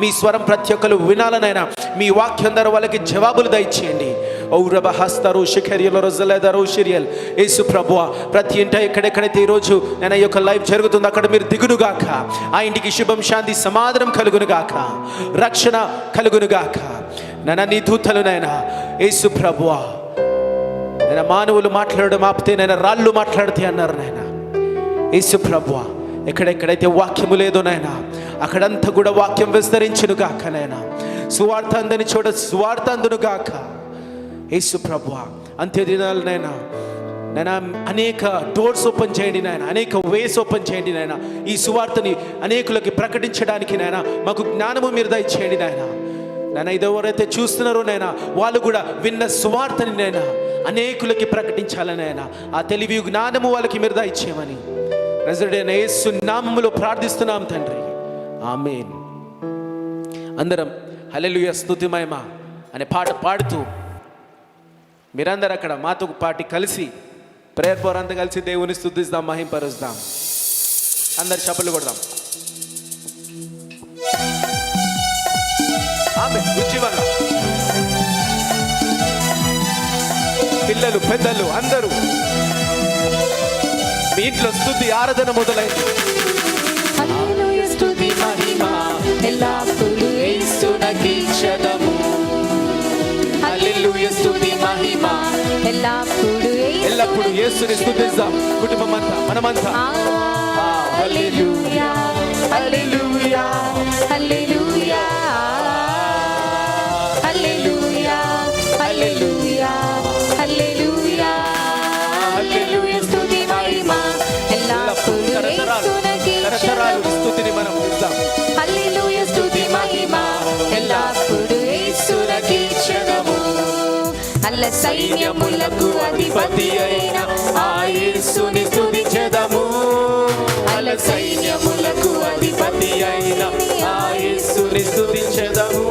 మీ స్వరం ప్రతి ఒక్కరు వినాలనైనా మీ వాక్యం ద్వారా వాళ్ళకి జవాబులు దయచేయండి. ఔరబ హస్తరు శిఖర్యలు రొజలెదరు షిరియల్ యేసు ప్రభువా, ప్రతి ఇంట ఎక్కడెక్కడైతే ఈరోజు నేను ఈ యొక్క లైవ్ జరుగుతుందో అక్కడ మీరు దిగునుగాక. ఆ ఇంటికి శుభం, శాంతి, సమాధానం కలుగునుగాక, రక్షణ కలుగునుగాక. నైనా నీ దూతలు నైనా యేసు ప్రభువా, నేను మానవులు మాట్లాడడం ఆపితే నేను రాళ్ళు మాట్లాడితే అన్నారు నాయన. యేసు ప్రభువా, ఎక్కడెక్కడైతే వాక్యము లేదో నాయన అక్కడంతా కూడా వాక్యం విస్తరించునుగాక నాయన. సువార్త అందని చోట సువార్త అందునుగాక. యేసు ప్రభువా, అంత్య దినాలనైనా నైనా అనేక డోర్స్ ఓపెన్ చేయండి నాయన, అనేక వేస్ ఓపెన్ చేయండి నాయన. ఈ సువార్తని అనేకులకి ప్రకటించడానికి నాయన మాకు జ్ఞానము మీరు దయచేయండి నాయన. నాయన ఇదెవరైతే చూస్తున్నారో నాయన వాళ్ళు కూడా విన్న సువార్తని నాయన అనేకులకి ప్రకటించాలని నాయన ఆ తెలివి జ్ఞానము వాళ్ళకి మీరు దయచేయమని నజరేయుడైన యేసు నామములో ప్రార్థిస్తున్నాం తండ్రి, ఆమేన్. అందరం హల్లెలూయా స్తుతి మహిమ అనే పాట పాడుతూ మీరందరూ అక్కడ మాతో పాటి కలిసి ప్రేయర్ పవర్ అంతా కలిసి దేవుని స్తుతిస్తాం, మహింపరుస్తాం. అందరు చప్పట్లు కొడదాం. ఆమేన్. ఉజ్జీవంగా పిల్లలు పెద్దలు అందరూ మీ ఇంట్లో స్తుతి ఆరాధన మొదలైంది. హల్లెలూయా స్తుతి మహిమ ఎల్లప్పుడూ యేసునకే చెదము. హల్లెలూయా స్తుతి మహిమ ఎల్లప్పుడూ యేసుని స్తుతిద్దాం. కుటుంబం అంతా మనమంతా హల్లెలూయా హల్లెలూయా హల్లెలూయా హల్లెలూయా హల్లెలూయా హల్లెలూయా హల్లెలూయా స్తుతి మహిమ ఎల్లప్పుడూ యేసునకే చెదము. స్తుతిని మనం ఇద్దాం. హల్లెలూయా స్తుతి మహిమ ఎల్లప్పుడూ యేసునకే చెదము. అల్ల సైన్యములకు అధిపతి అయిన ఆ యేసుని స్తుతించెదము. అల్ల సైన్యములకు అధిపతి అయిన ఆ యేసుని స్తుతించెదము.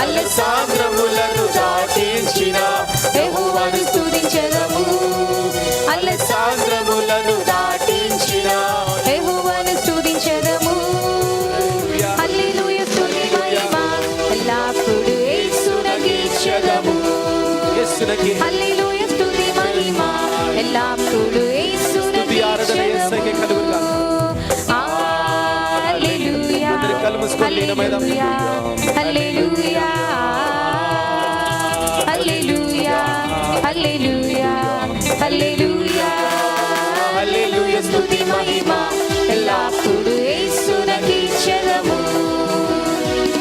అల్ల సాగరములను దాటించిన యెహోవాను స్తుతించెదము. అల్ల సాగరములను దాటించిన యెహోవాను స్తుతించెదము. హల్లెలూయా స్తుతి మహిమ ఎల్లప్పుడూ యేసునకే చెదము. హల్లెలూయా స్తుతి మహిమ ఎల్లప్పుడూ యేసునకే చెదము. హల్లెలూయా హల్లెలూయా హల్లెలూయా హల్లెలూయా హల్లెలూయా హల్లెలూయా హల్లెలూయా స్తుతి మహిమ ఎల్లప్పుడూ యేసునకే చెదము.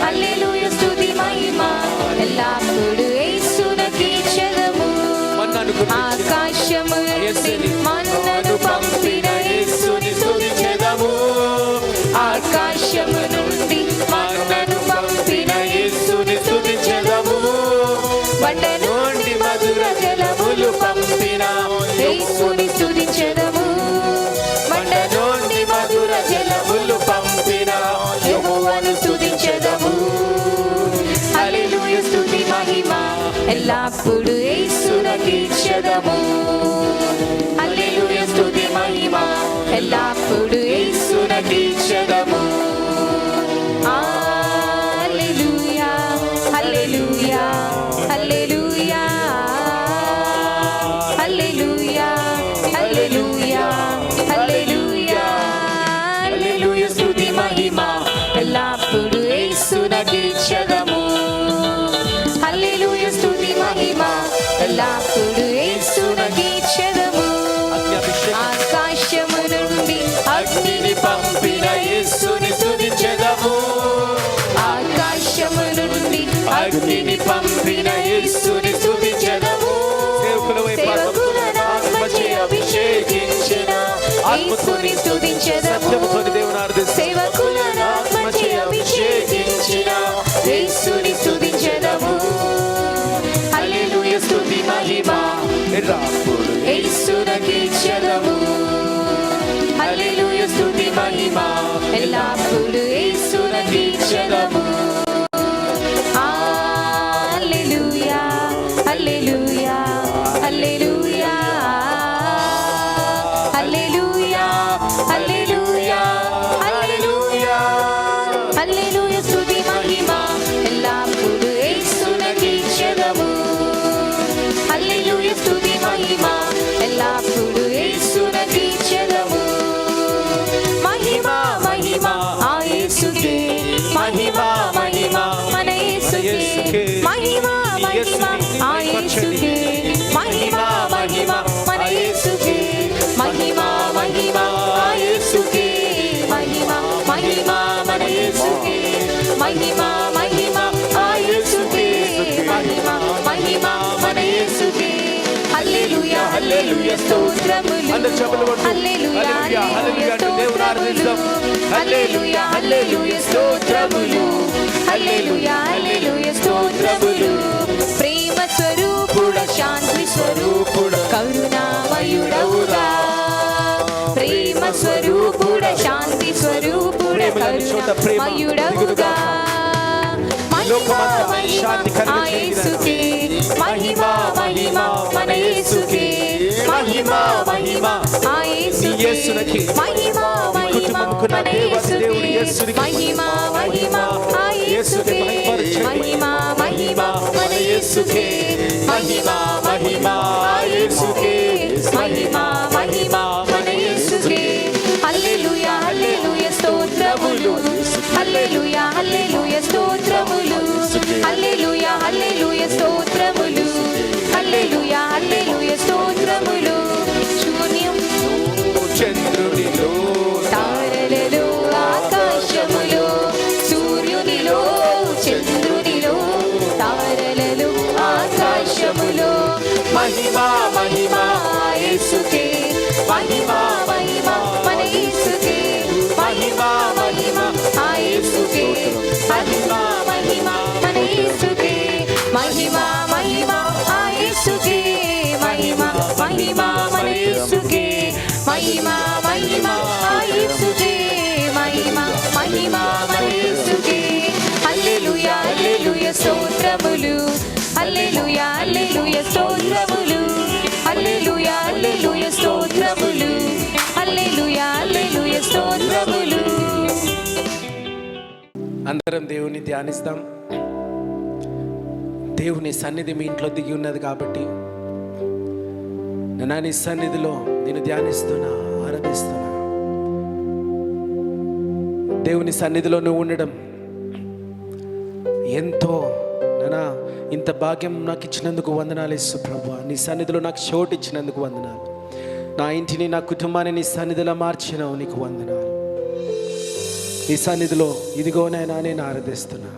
హల్లెలూయా స్తుతి మహిమ ఎల్లప్పుడూ యేసునకే చెదము. ఆకాశము నుండి మన్నను పంపిన యేసుని స్తుతించెదము. ఆకాశము నుండి మన్నను పంపిన యేసుని స్తుతించెదము. బండ నుండి మధుర జలములు పంపిన యేసుని స్తుతించెదము. బండ నుండి మధుర జలములు పంపిన యెహోవాను స్తుతించెదము. హల్లెలూయా స్తుతి మహిమ ఎల్లప్పుడూ యేసునకే చెదము. హల్లెలూయా స్తుతి మహిమ ఎల్లప్పుడూ యేసునకే చెదము. హల్లెలూయా హల్లెలూయా హల్లెలూయా హల్లెలూయా హల్లెలూయా హల్లెలూయా హల్లెలూయా స్తుతి మహిమ ఎల్లప్పుడూ యేసునకే చెదము. హల్లెలూయా స్తుతి మహిమ ఎల్లప్పుడూ యేసునకే చెదము. ఆకాశము నుండి అగ్నిని పంపిన యేసుని స్తుతించెదము. ఆకాశము నుండి అగ్నిని పంపిన యేసుని స్తుతించెదము. సేవకులను ఆత్మచే అభిషేకించిన యేసుని స్తుతించెదము. సేవకులను ఆత్మచే అభిషేకించిన యేసుని స్తుతించెదము. హల్లెలూయా స్తుతి మహిమ యేసునకే చెదము. హల్లెలూయా స్తుతి మహిమ ఎల్లప్పుడూ యేసునకే చెదము. హల్లెలూయా హల్లెలూయా హల్లెలూయా హల్లెలూయా హల్లెలూయా హల్లెలూయా హల్లెలూయా స్తుతి స్తోత్రములు. అందరూ చప్పట్లు కొడుతూ హల్లెలూయా, హల్లెలూయా, హల్లెలూయా అంటూ దేవుని ఆరాధిస్తాం. హల్లెలూయా, హల్లెలూయా, స్తోత్రములు. హల్లెలూయా, హల్లెలూయా, స్తోత్రములు. ప్రేమ స్వరూపుడ, శాంతి స్వరూపుడ, కరుణామయుడవుగా. ప్రేమ స్వరూపుడ, శాంతి స్వరూపుడ, కరుణామయుడవుగా. లోకమంతా శాంతి ఆ యేసుకే మహిమ, మహిమ మన యేసుకే మహిమ, మహిమ ఆ యేసుకే మహిమ, మహిమ మన యేసుకే మహిమ, మహిమ ఆ యేసుకే మహిమ, మహిమ మన యేసుకే మహిమ, మహిమ ఆ యేసుకే మహిమ, మహిమ మన యేసుకే. హల్లెలూయా, హల్లెలూయా, స్తోత్రములు. హల్లెలూయా, హల్లెలూయా, స్తోత్రములు. హల్లెలూయా, హల్లెలూయా, స్తోత్రములు. హల్లెలూయా, హల్లెలూయా, స్తోత్రములు. శూన్యం చంద్రునిలో తారలలో ఆకాశములో, సూర్యునిలో చంద్రునిలో తారలలో ఆకాశములో మహిమ, మహిమ యేసుకే మహిమ, మహిమ మన యేసుకే మహిమ, మహిమ ఆ యేసుకే మహిమ, మహిమ మన యేసుకే మహిమ, మహిమ ఆ యేసుకే మహిమ, మహిమ మన యేసుకే మహిమ, మహిమ ఆ యేసుకే మహిమ, మహిమ మన యేసుకే. హల్లెలూయా, హల్లెలూయా, స్తోత్రములు. హల్లెలూయా, హల్లెలూయా, స్తోత్రములు. హల్లెలూయా, హల్లెలూయా, స్తోత్రములు. హల్లెలూయా, హల్లెలూయా, స్తోత్రములు. అందరం దేవుని ధ్యానిస్తాం. దేవుని సన్నిధి మీ ఇంట్లో దిగి ఉన్నది కాబట్టి నా నీ సన్నిధిలో నేను ధ్యానిస్తున్నా, ఆరాధిస్తున్నా. దేవుని సన్నిధిలో నువ్వు ఉండడం ఎంతో నానా, ఇంత భాగ్యం నాకు ఇచ్చినందుకు వందనాలు యేసు ప్రభువా. నీ సన్నిధిలో నాకు చోటు ఇచ్చినందుకు వందనాలు. నా ఇంటిని, నా కుటుంబాన్ని నీ సన్నిధిలో మార్చినావు, నీకు వందనాలు. నీ సన్నిధిలో ఇదిగోనైనా నేను ఆరాధిస్తున్నా.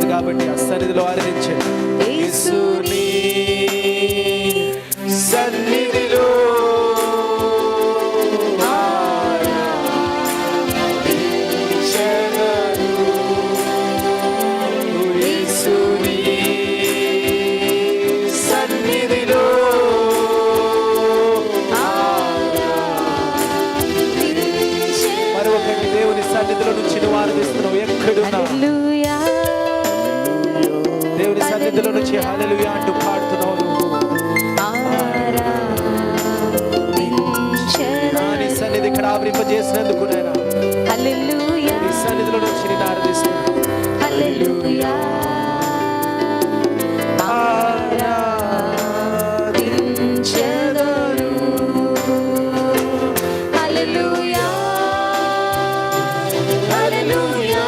కాబట్టి ఆ సన్నిధిలో ఆరాధించండి. యేసుని సన్నిధిలో మరొకటి దేవుని సన్నిధిలో నుంచి నువ్వు ఆరాధిస్తున్నావు. ఎక్కడున్నా దేవుని సన్నిధిలో నుంచి హల్లెలూయా అంటూ పాడుతున్నావు. నీ సన్నిధి ఇక్కడ ఆవరింపజేసినందుకు నాయనా హల్లెలూయా, నీ సన్నిధిలో నుంచి నేను ఆరాధిస్తున్నాను. హల్లెలూయా, ఆరాధించెదను. హల్లెలూయా, హల్లెలూయా,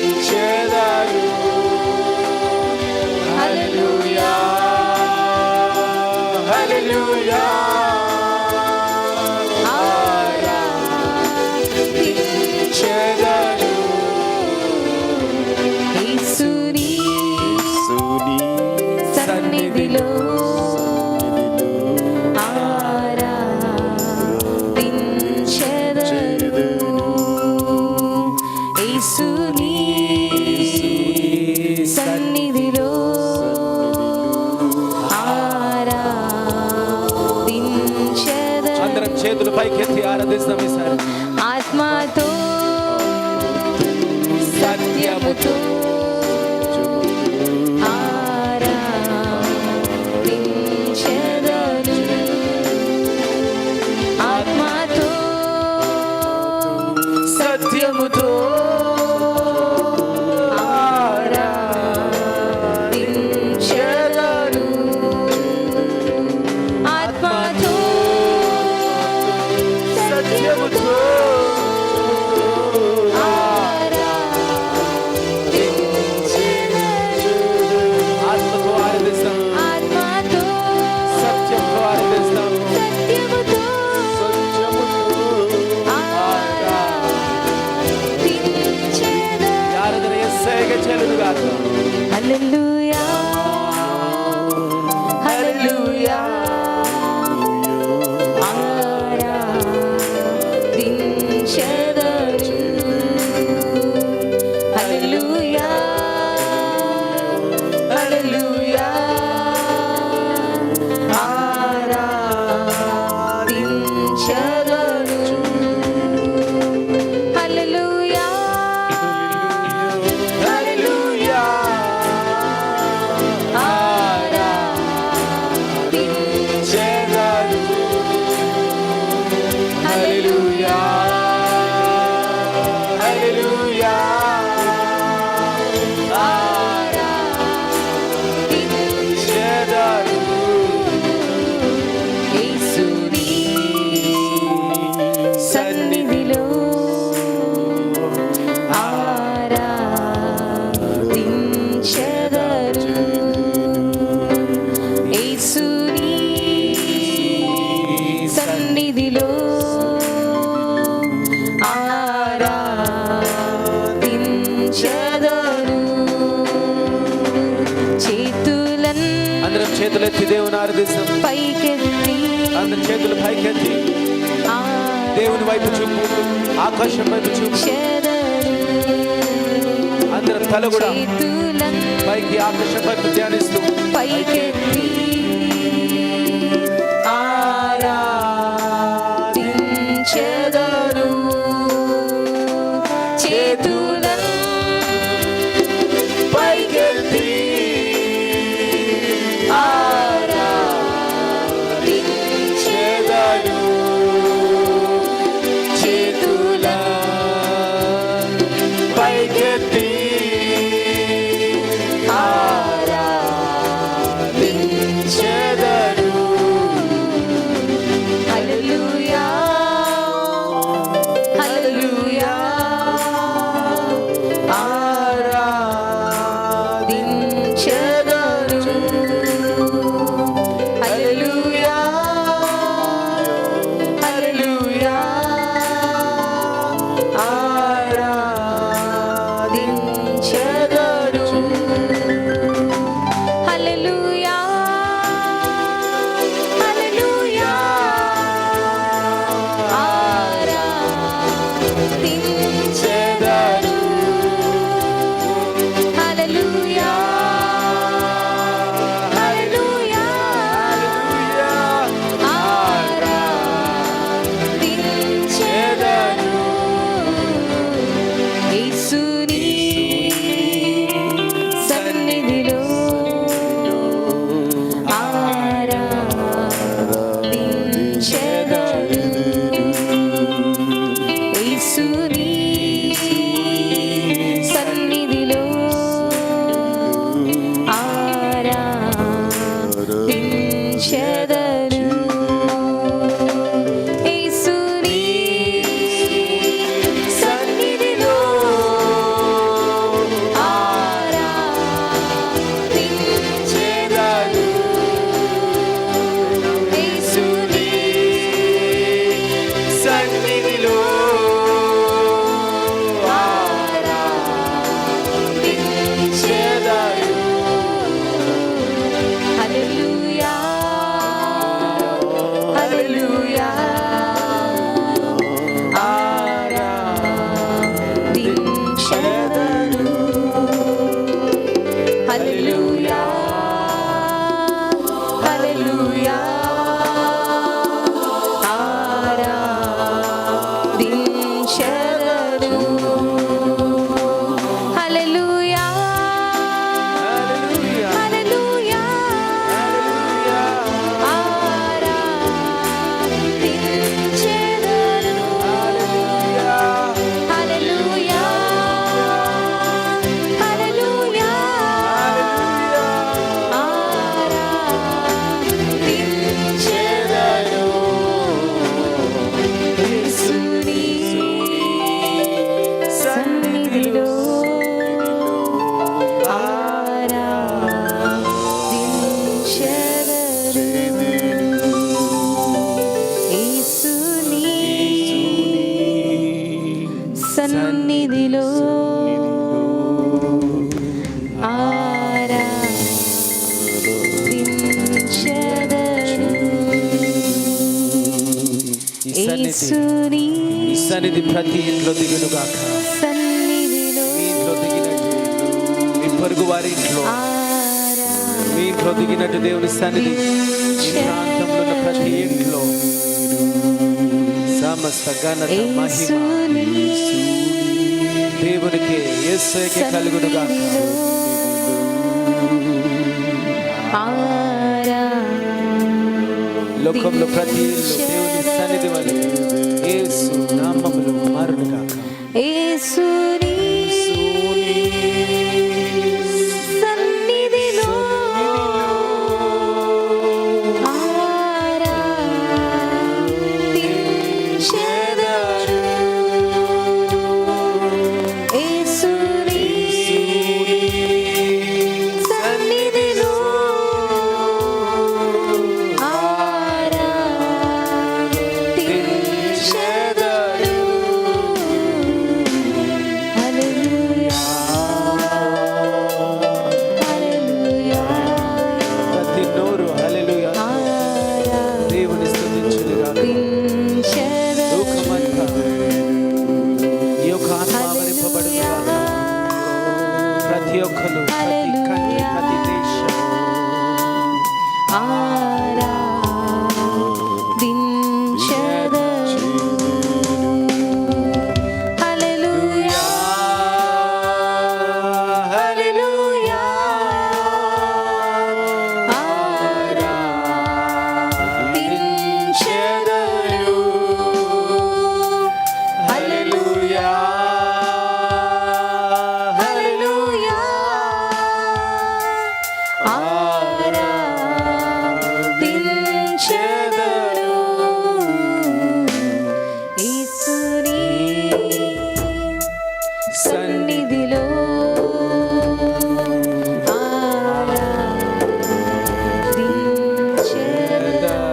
ఆరాధించెదను. హల్లెలూయా, హల్లెలూయా, ఆరాధించెదను. ఆరాధిస్తాం ఈసారి. ఆత్మతో సత్యముతో ఆరాధించెదను. ఆత్మతో సత్యముతో ఆరాధించెదను. ఆత్మతో సత్యముతో ఆత్మతో ఆరాధిస్తాం, ఆత్మతో సత్యంతో ఆరాధిస్తాం. సత్యముతో ఆరాధించెదను. ఈ ఆరాధన యేసయ్యకే చెల్లునుగాక. హల్లెలూయా హల్లెలూయా ఆరాధించెదను. హల్లెలూయా హల్లెలూయా ఆరాధించెదను. హల్లెలూయా హల్లెలూయా ఆరాధించెదను. హల్లెలూయా హల్లెలూయా ఆరాధించెదను. యేసుని సన్నిధిలో ఆరాధించెదను. యేసుని సన్నిధిలో ఆరాధించెదను. చేతులన్ అందరం చేతులెత్తి దేవుని ఆరాధిస్తాం. పైకెత్తి అందరం చేతులు పైకెత్తి దేవుని వైపు చూపు, ఆకాశం వైపు చూపు. అందరం తల కూడా చేతులన్ పైకి ఆకాశం వైపు ధ్యానిస్తూ పైకెత్తి ఆరాధించెదను. చేతులన్ పైకెత్తి ఆరాధించెదను. చేతుల పైకెత్తి ఆరాధించెదను. హల్లెలూయా హల్లెలూయా ఆరాధించెదను. హల్లెలూయా హల్లెలూయా ఆరాధించెదను. హల్లెలూయా హల్లెలూయా ఆరాధించెదను. హల్లెలూయా హల్లెలూయా ఆరాధించెదను. యేసుని సన్నిధిలో ఆరాధించెదను. యేసుని సన్నిధిలో ఆరాధించెదను. యేసుని సన్నిధిలో ఆరాధించెదను. యేసుని సన్నిధిలో ఆరాధించెదను. హల్లెలూయా హల్లెలూయా ఆరాధించెదను. హల్లెలూయా హల్లెలూయా ఆరాధించెదను. సన్నిధిలో ఆరాధించెదను. ఈ సన్నిధి యేసుని ఈ సన్నిధి ప్రతి ఇంట్లో దిగునుగాక. సన్నిధిలో మీ ఇంట్లో దిగినట్టు మీ పొరుగు వారి ఇంట్లో మీ ఇంట్లో దిగినట్టు దేవుని సన్నిధి ఈ ప్రాంతంలో ఉన్న ప్రతి ఇంట్లో సమస్త ఘనత మహిమ యేసుని దేవునికి యేసుకే కలుగునుగాక. లోకంలో ప్రతి ఇల్లు దేవుని సన్నిధి వలె యేసు నామములో మారునుగాక. యేసుని సన్నిధిలో ఆరాధించెదను. యేసుని సన్నిధిలో ఆరాధించెదను. హల్లెలూయా హల్లెలూయా ప్రతి నోరు హల్లెలూయా దేవుని స్తుతించునుగాక. ఆరాధించెదను. లోకమంతా ఈ యొక్క ఆత్మ ఆవరింపబడునుగాక. ప్రతి ఒక్కరు ప్రతి కంట్రీ ప్రతి దేశం ఆరాధించెదను. హల్లెలూయా హల్లెలూయా ఆరాధించెదను. హల్లెలూయా హల్లెలూయా ఆరాధించెదను. యేసుని సన్నిధిలో ఆరాధించెదను.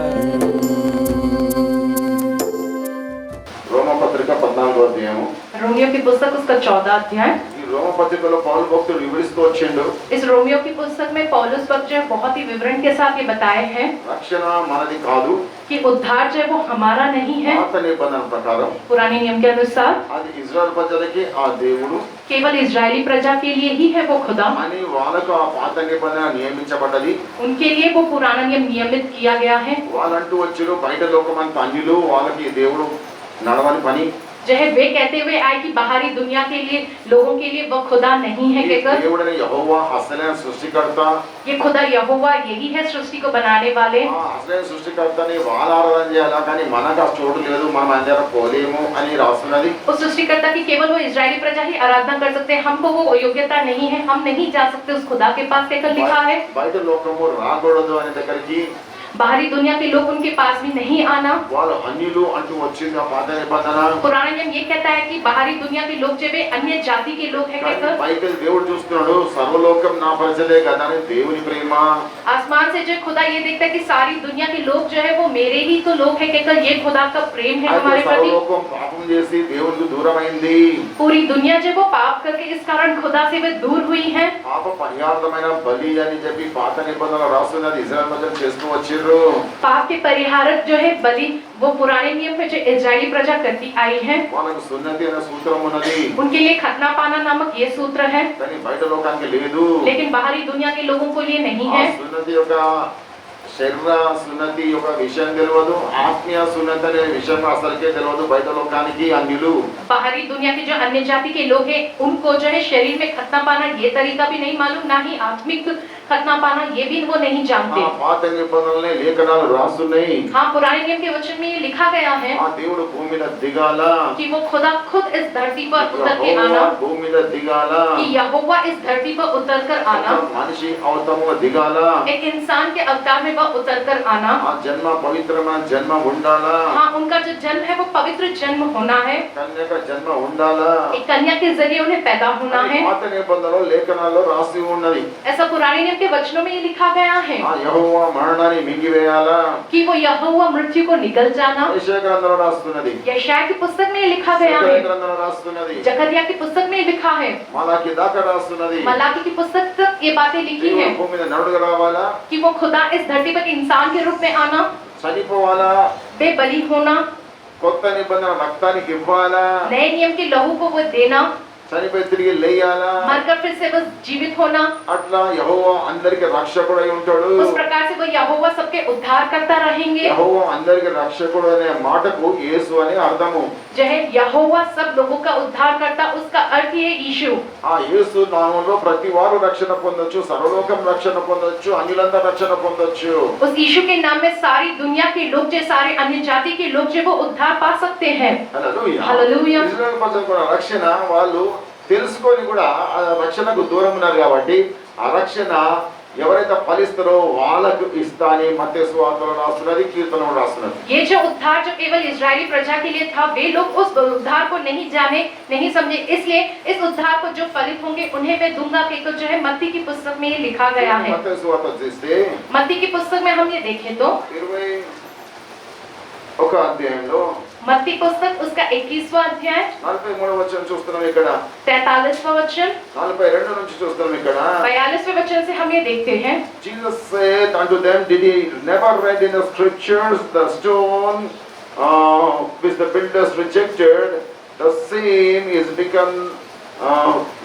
రోమపత్రిక 14వ అధ్యాయము. रोमियो की पुस्तक उसका 14 अध्याय। ఈ రోమపత్రికలో పౌలు భక్తుడు వివరిస్తూ వచ్చిండు इस रोमियो की पुस्तक में पौलुस भक्त जो है बहुत ही विवरण के साथ ये बताए हैं రక్షణ మనది కాదు, कि उद्धार जो है वो हमारा नहीं है పాత నిబంధన ప్రకారం पुराने नियम के अनुसार, అది ఇజ్రాయెల్ ప్రజలకి ఆ దేవుడు केवल इजरायली प्रजा के लिए ही है वो खुदा। అని వాళ్ళకు ఆ పాత నిబంధన నియమించబడ్డది. उनके लिए वो पुराना नियम नियमित किया गया है। వాళ్ళంటూ వచ్చిరు బయట లోకమంతా అన్యులు, వాళ్ళకి దేవుడు నడవని పని. जो है वे कहते हुए आए कि बाहरी दुनिया के लिए लोगों के लिए वो खुदा नहीं है, ఈ कहकर దేవుడని యెహోవా అసలైన సృష్టికర్త, ये खुदा यहोवा यही है सृष्टि को बनाने वाले। ఆ అసలైన సృష్టికర్తని వాళ్ళ ఆరాధన చేయాలా, కానీ మనకు ఆ చోటు లేదు, మనం అందరం పోలేము అని రాస్తున్నది. उस सृष्टिकर्ता की केवल वो इजरायली प्रजा ही आराधना कर सकते हैं, हमको वो योग्यता नहीं है, हम नहीं जा सकते उस खुदा के पास, कहकर लिखा है। బయట లోకము రాకూడదు అనే దగ్గరికి बाहरी दुनिया के लोग उनके पास भी नहीं आना। వాళ్ళు అన్యులు అంటూ వచ్చింది ఆ పాత నిబంధన. पुराना नियम ये कहता है कि बाहरी दुनिया के लोग जो वे अन्य जाति के लोग हैं, కానీ कहकर పైకి దేవుడు చూస్తున్నాడు, సర్వలోకం నా ప్రజలే కదా అని దేవుని ప్రేమ. आसमान से जो खुदा ये देखता है कि सारी दुनिया के लोग जो है वो मेरे ही तो लोग हैं, कहकर ये खुदा का प्रेम है అయితే हमारे प्रति। సర్వలోకం పాపం చేసి దేవునికి దూరమైంది. पूरी दुनिया जो वो पाप करके इस कारण खुदा से वे दूर हुई है। పాప పరిహార్థమైన బలి అని చెప్పి పాత నిబంధన రాస్తున్నది ఇజ్రాయెల్ ప్రజలు చేస్తూ వచ్చిర్రు. पाप के परिहारक जो है बलि वो पुराने नियम में जो इजरायली प्रजा करती आई है, వాళ్ళకు సున్నతి అనే సూత్రం ఉన్నది, उनके लिए खतना पाना नामक ये सूत्र है, కానీ బయట లోకానికి లేదు. लेकिन बाहरी दुनिया के लोगों को लिए नहीं ఆ है। సున్నతి యొక్క శరీర సున్నతి యొక్క విషయం తెలియదు, ఆత్మీయ సున్నతి అనే విషయం అసలుకే తెలియదు బయట లోకానికి అన్యులు. बाहरी दुनिया के जो अन्य जाति के लोग हैं उनको जो है शरीर में खतना पाना ये तरीका भी नहीं मालूम, ना ही आत्मिक खतना पाना ये भी वो नहीं ఆ जानते। పాత నిబంధనలే లేఖనాలు రాస్తున్నాయి. हाँ, पुराने नियम के वचन में ये लिखा गया है ఆ దేవుడు భూమి మీద దిగాల, कि वो खुदा खुद इस धरती पर उतर के యెహోవా आना, భూమి మీద దిగాల, कि यहोवा इस धरती पर उतर कर आना, ఒక మనిషి అవతారముగా దిగాల, एक इंसान के अवतार में वह उतर कर आना। ఆ జన్మ పవిత్రమైన జన్మ ఉండాలా, हाँ, उनका जो जन्म है वो पवित्र जन्म होना है, కన్యక జన్మ ఉండాలా. एक कन्या के जरिए उन्हें पैदा होना అది है। పాత నిబంధనలో లేఖనాల్లో రాసి ఉన్నది. ऐसा पुराने नियम के वचनों में ये लिखा गया है ఆ యెహోవా మరణాన్ని మింగివేయాలా कि वो यहोवा मृत्यु को निगल जाना। యెషయా గ్రంథంలో రాస్తున్నది, यशायाह की पुस्तक में ये लिखा गया జకర్యా है, గ్రంథంలో రాస్తున్నది, जकरिया की पुस्तक में ये लिखा है, మలాకి దాకా రాస్తున్నది. मलाकी की पुस्तक तक ये बातें लिखी దేవుడు है భూమి మీద నడుడుగా రావాలా, कि वो खुदा इस धरती पर इंसान के रूप में आना, చనిపోవాలా, बेबली होना, కొత్త నిబంధన రక్తానికి ఇవ్వాలా, नए नियम के लहू को वो देना, చనిపోయి తిరిగి లేయాలా. मरकर फिर से वो जीवित होना। అట్లా యెహోవా అందరికి రక్షకుడై ఉంటాడు. उस प्रकार से वो यहोवा सबके उद्धार करता रहेंगे। యెహోవా అందరికి రక్షకుడు అనే మాటకు యేసు అని అర్థము. जो है यहोवा सब लोगों का उद्धार करता, उसका अर्थ ये यीशु। ఆ యేసు నామములో ప్రతి వారు రక్షణ పొందొచ్చు, సర్వలోకం రక్షణ పొందొచ్చు, అన్యులంతా రక్షణ పొందొచ్చు. उस यीशु के नाम में सारी दुनिया के लोग जो सारे अन्य जाति के लोग जो वो उद्धार पा सकते हैं। హల్లెలూయా. హల్లెలూయా. ఇశ్రాయేలు ప్రజలు కూడా రక్షణ వాళ్ళు తెలుసుకొని కూడా ఆ రక్షణకు దూరం ఉన్నారు కాబట్టి ఆ రక్షణ ఎవరైతే ఫలిస్తారో వాళ్ళకు ఇస్తాని మత్తయి సువార్తలో రాస్తున్నది, కీర్తనలో రాస్తున్నది. ये जो उद्धार जो केवल इजरायली प्रजा के लिए था, वे लोग उस उद्धार को नहीं जाने, नहीं समझे, इसलिए इस उद्धार को जो फलित होंगे उन्हें मैं दूंगा कि जो है मत्ती की पुस्तक में ये लिखा गया है। మత్తయి సువార్త చూస్తే मत्ती की पुस्तक में हम ये देखें तो 21వ అధ్యాయంలో मत्ती पुस्तक उसका 21वां अध्याय 43వ వచనం చూస్తున్నాం ఇక్కడ, 43वां वचन, 42 నుంచి చూస్తున్నాం ఇక్కడ. 42वें वचन से हम ये देखते हैं, Jesus said unto them, did ye never read in the scriptures the stone which the builders rejected, the same is become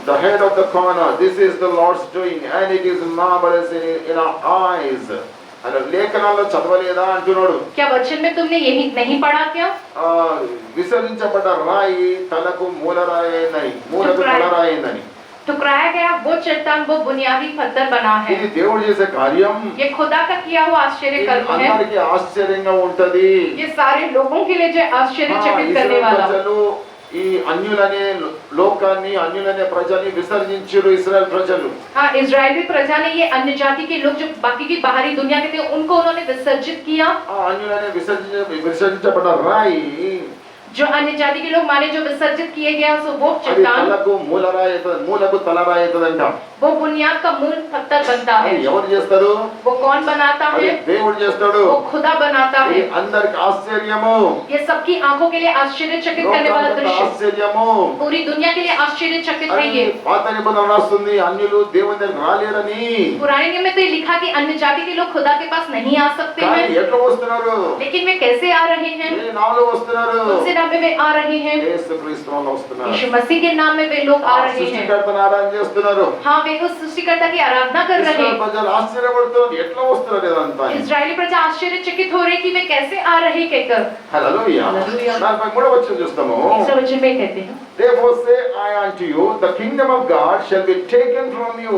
the head of the corner. This is the Lord's doing, and it is marvelous in our eyes. అలా లేఖనాల్లో చదవలేదా అంటున్నాడు. क्या वचन में तुमने यही नहीं पढ़ा क्या? విసర్జించబడ్డ రాయి తలకు మూలకు తలరాయిందని. ठुकराया गया वो चट्टान, वो बुनियादी पत्थर बना है। ఇది దేవుడు చేసే కార్యం ये खुदा का किया हुआ आश्चर्य कर्म है। అందరికీ ఆశ్చర్యంగా ఉంటది. ये सारे लोगों के लिए जो आश्चर्यचकित करने ఇశ్రాయేలు वाला। ప్రజలు ఈ అన్యులనే లోకాన్ని, అన్యులనే ప్రజల్ని విసర్జించారు ఇశ్రాయేల్ ప్రజలు. हाँ, इजरायली प्रजा ने ये अन्य जाति के लोग जो बाकी की बाहरी दुनिया के थे उनको उन्होंने विसर्जित किया। ఆ అన్యులనే విసర్జించబడ్డ రాయి जो अन्य जाति के लोग माने जो विसर्जित किए गया सो वो అది चट्टान, మూలకు తలరాయితదంట. वो बुनियाद का मूल पत्थर बनता है। అది ఎవరు చేస్తారు? वो कौन बनाता అది है? దేవుడు చేస్తాడు. वो खुदा बनाता ఇది है। అందరికి ఆశ్చర్యము, ये सबकी आंखों के लिए आश्चर्यचकित करने वाला లోకానికి दृश्य, ఆశ్చర్యము. पूरी दुनिया के लिए आश्चर्यचकित है అది ये। పాత నిబంధన రాస్తుంది అన్యులు దేవుని దగ్గర రాలేరని. पुराने नियम में तो ये लिखा कि अन्य जाति के लोग खुदा के पास नहीं आ सकते కానీ हैं, ఎట్లా వస్తున్నారు? लेकिन वे कैसे आ रहे हैं? ఏ నామములో వస్తున్నారు? उनसे नाम में वे आ रहे हैं, యేసుక్రీస్తు నామములో వస్తున్నారు. यीशु मसीह के नाम में वे लोग आ रहे हैं। సృష్టికర్తను ఆరాధన చేస్తున్నారు. हाँ, वे उस सृष्टिकर्ता की आराधना कर रहे ఇశ్రాయేల్ हैं। ప్రజలు ఆశ్చర్యపడుతున్నారు ఎట్లా వస్తున్నారు ఇదంతా. इजरायली प्रजा आश्चर्यचकित हो रही कि वे कैसे आ रहे कहकर। హల్లెలూయా. హల్లెలూయా. 43వ వచనం చూస్తాము. तीसरे वचन में कहते हैं, Therefore say I unto you, the kingdom of God shall be taken from you.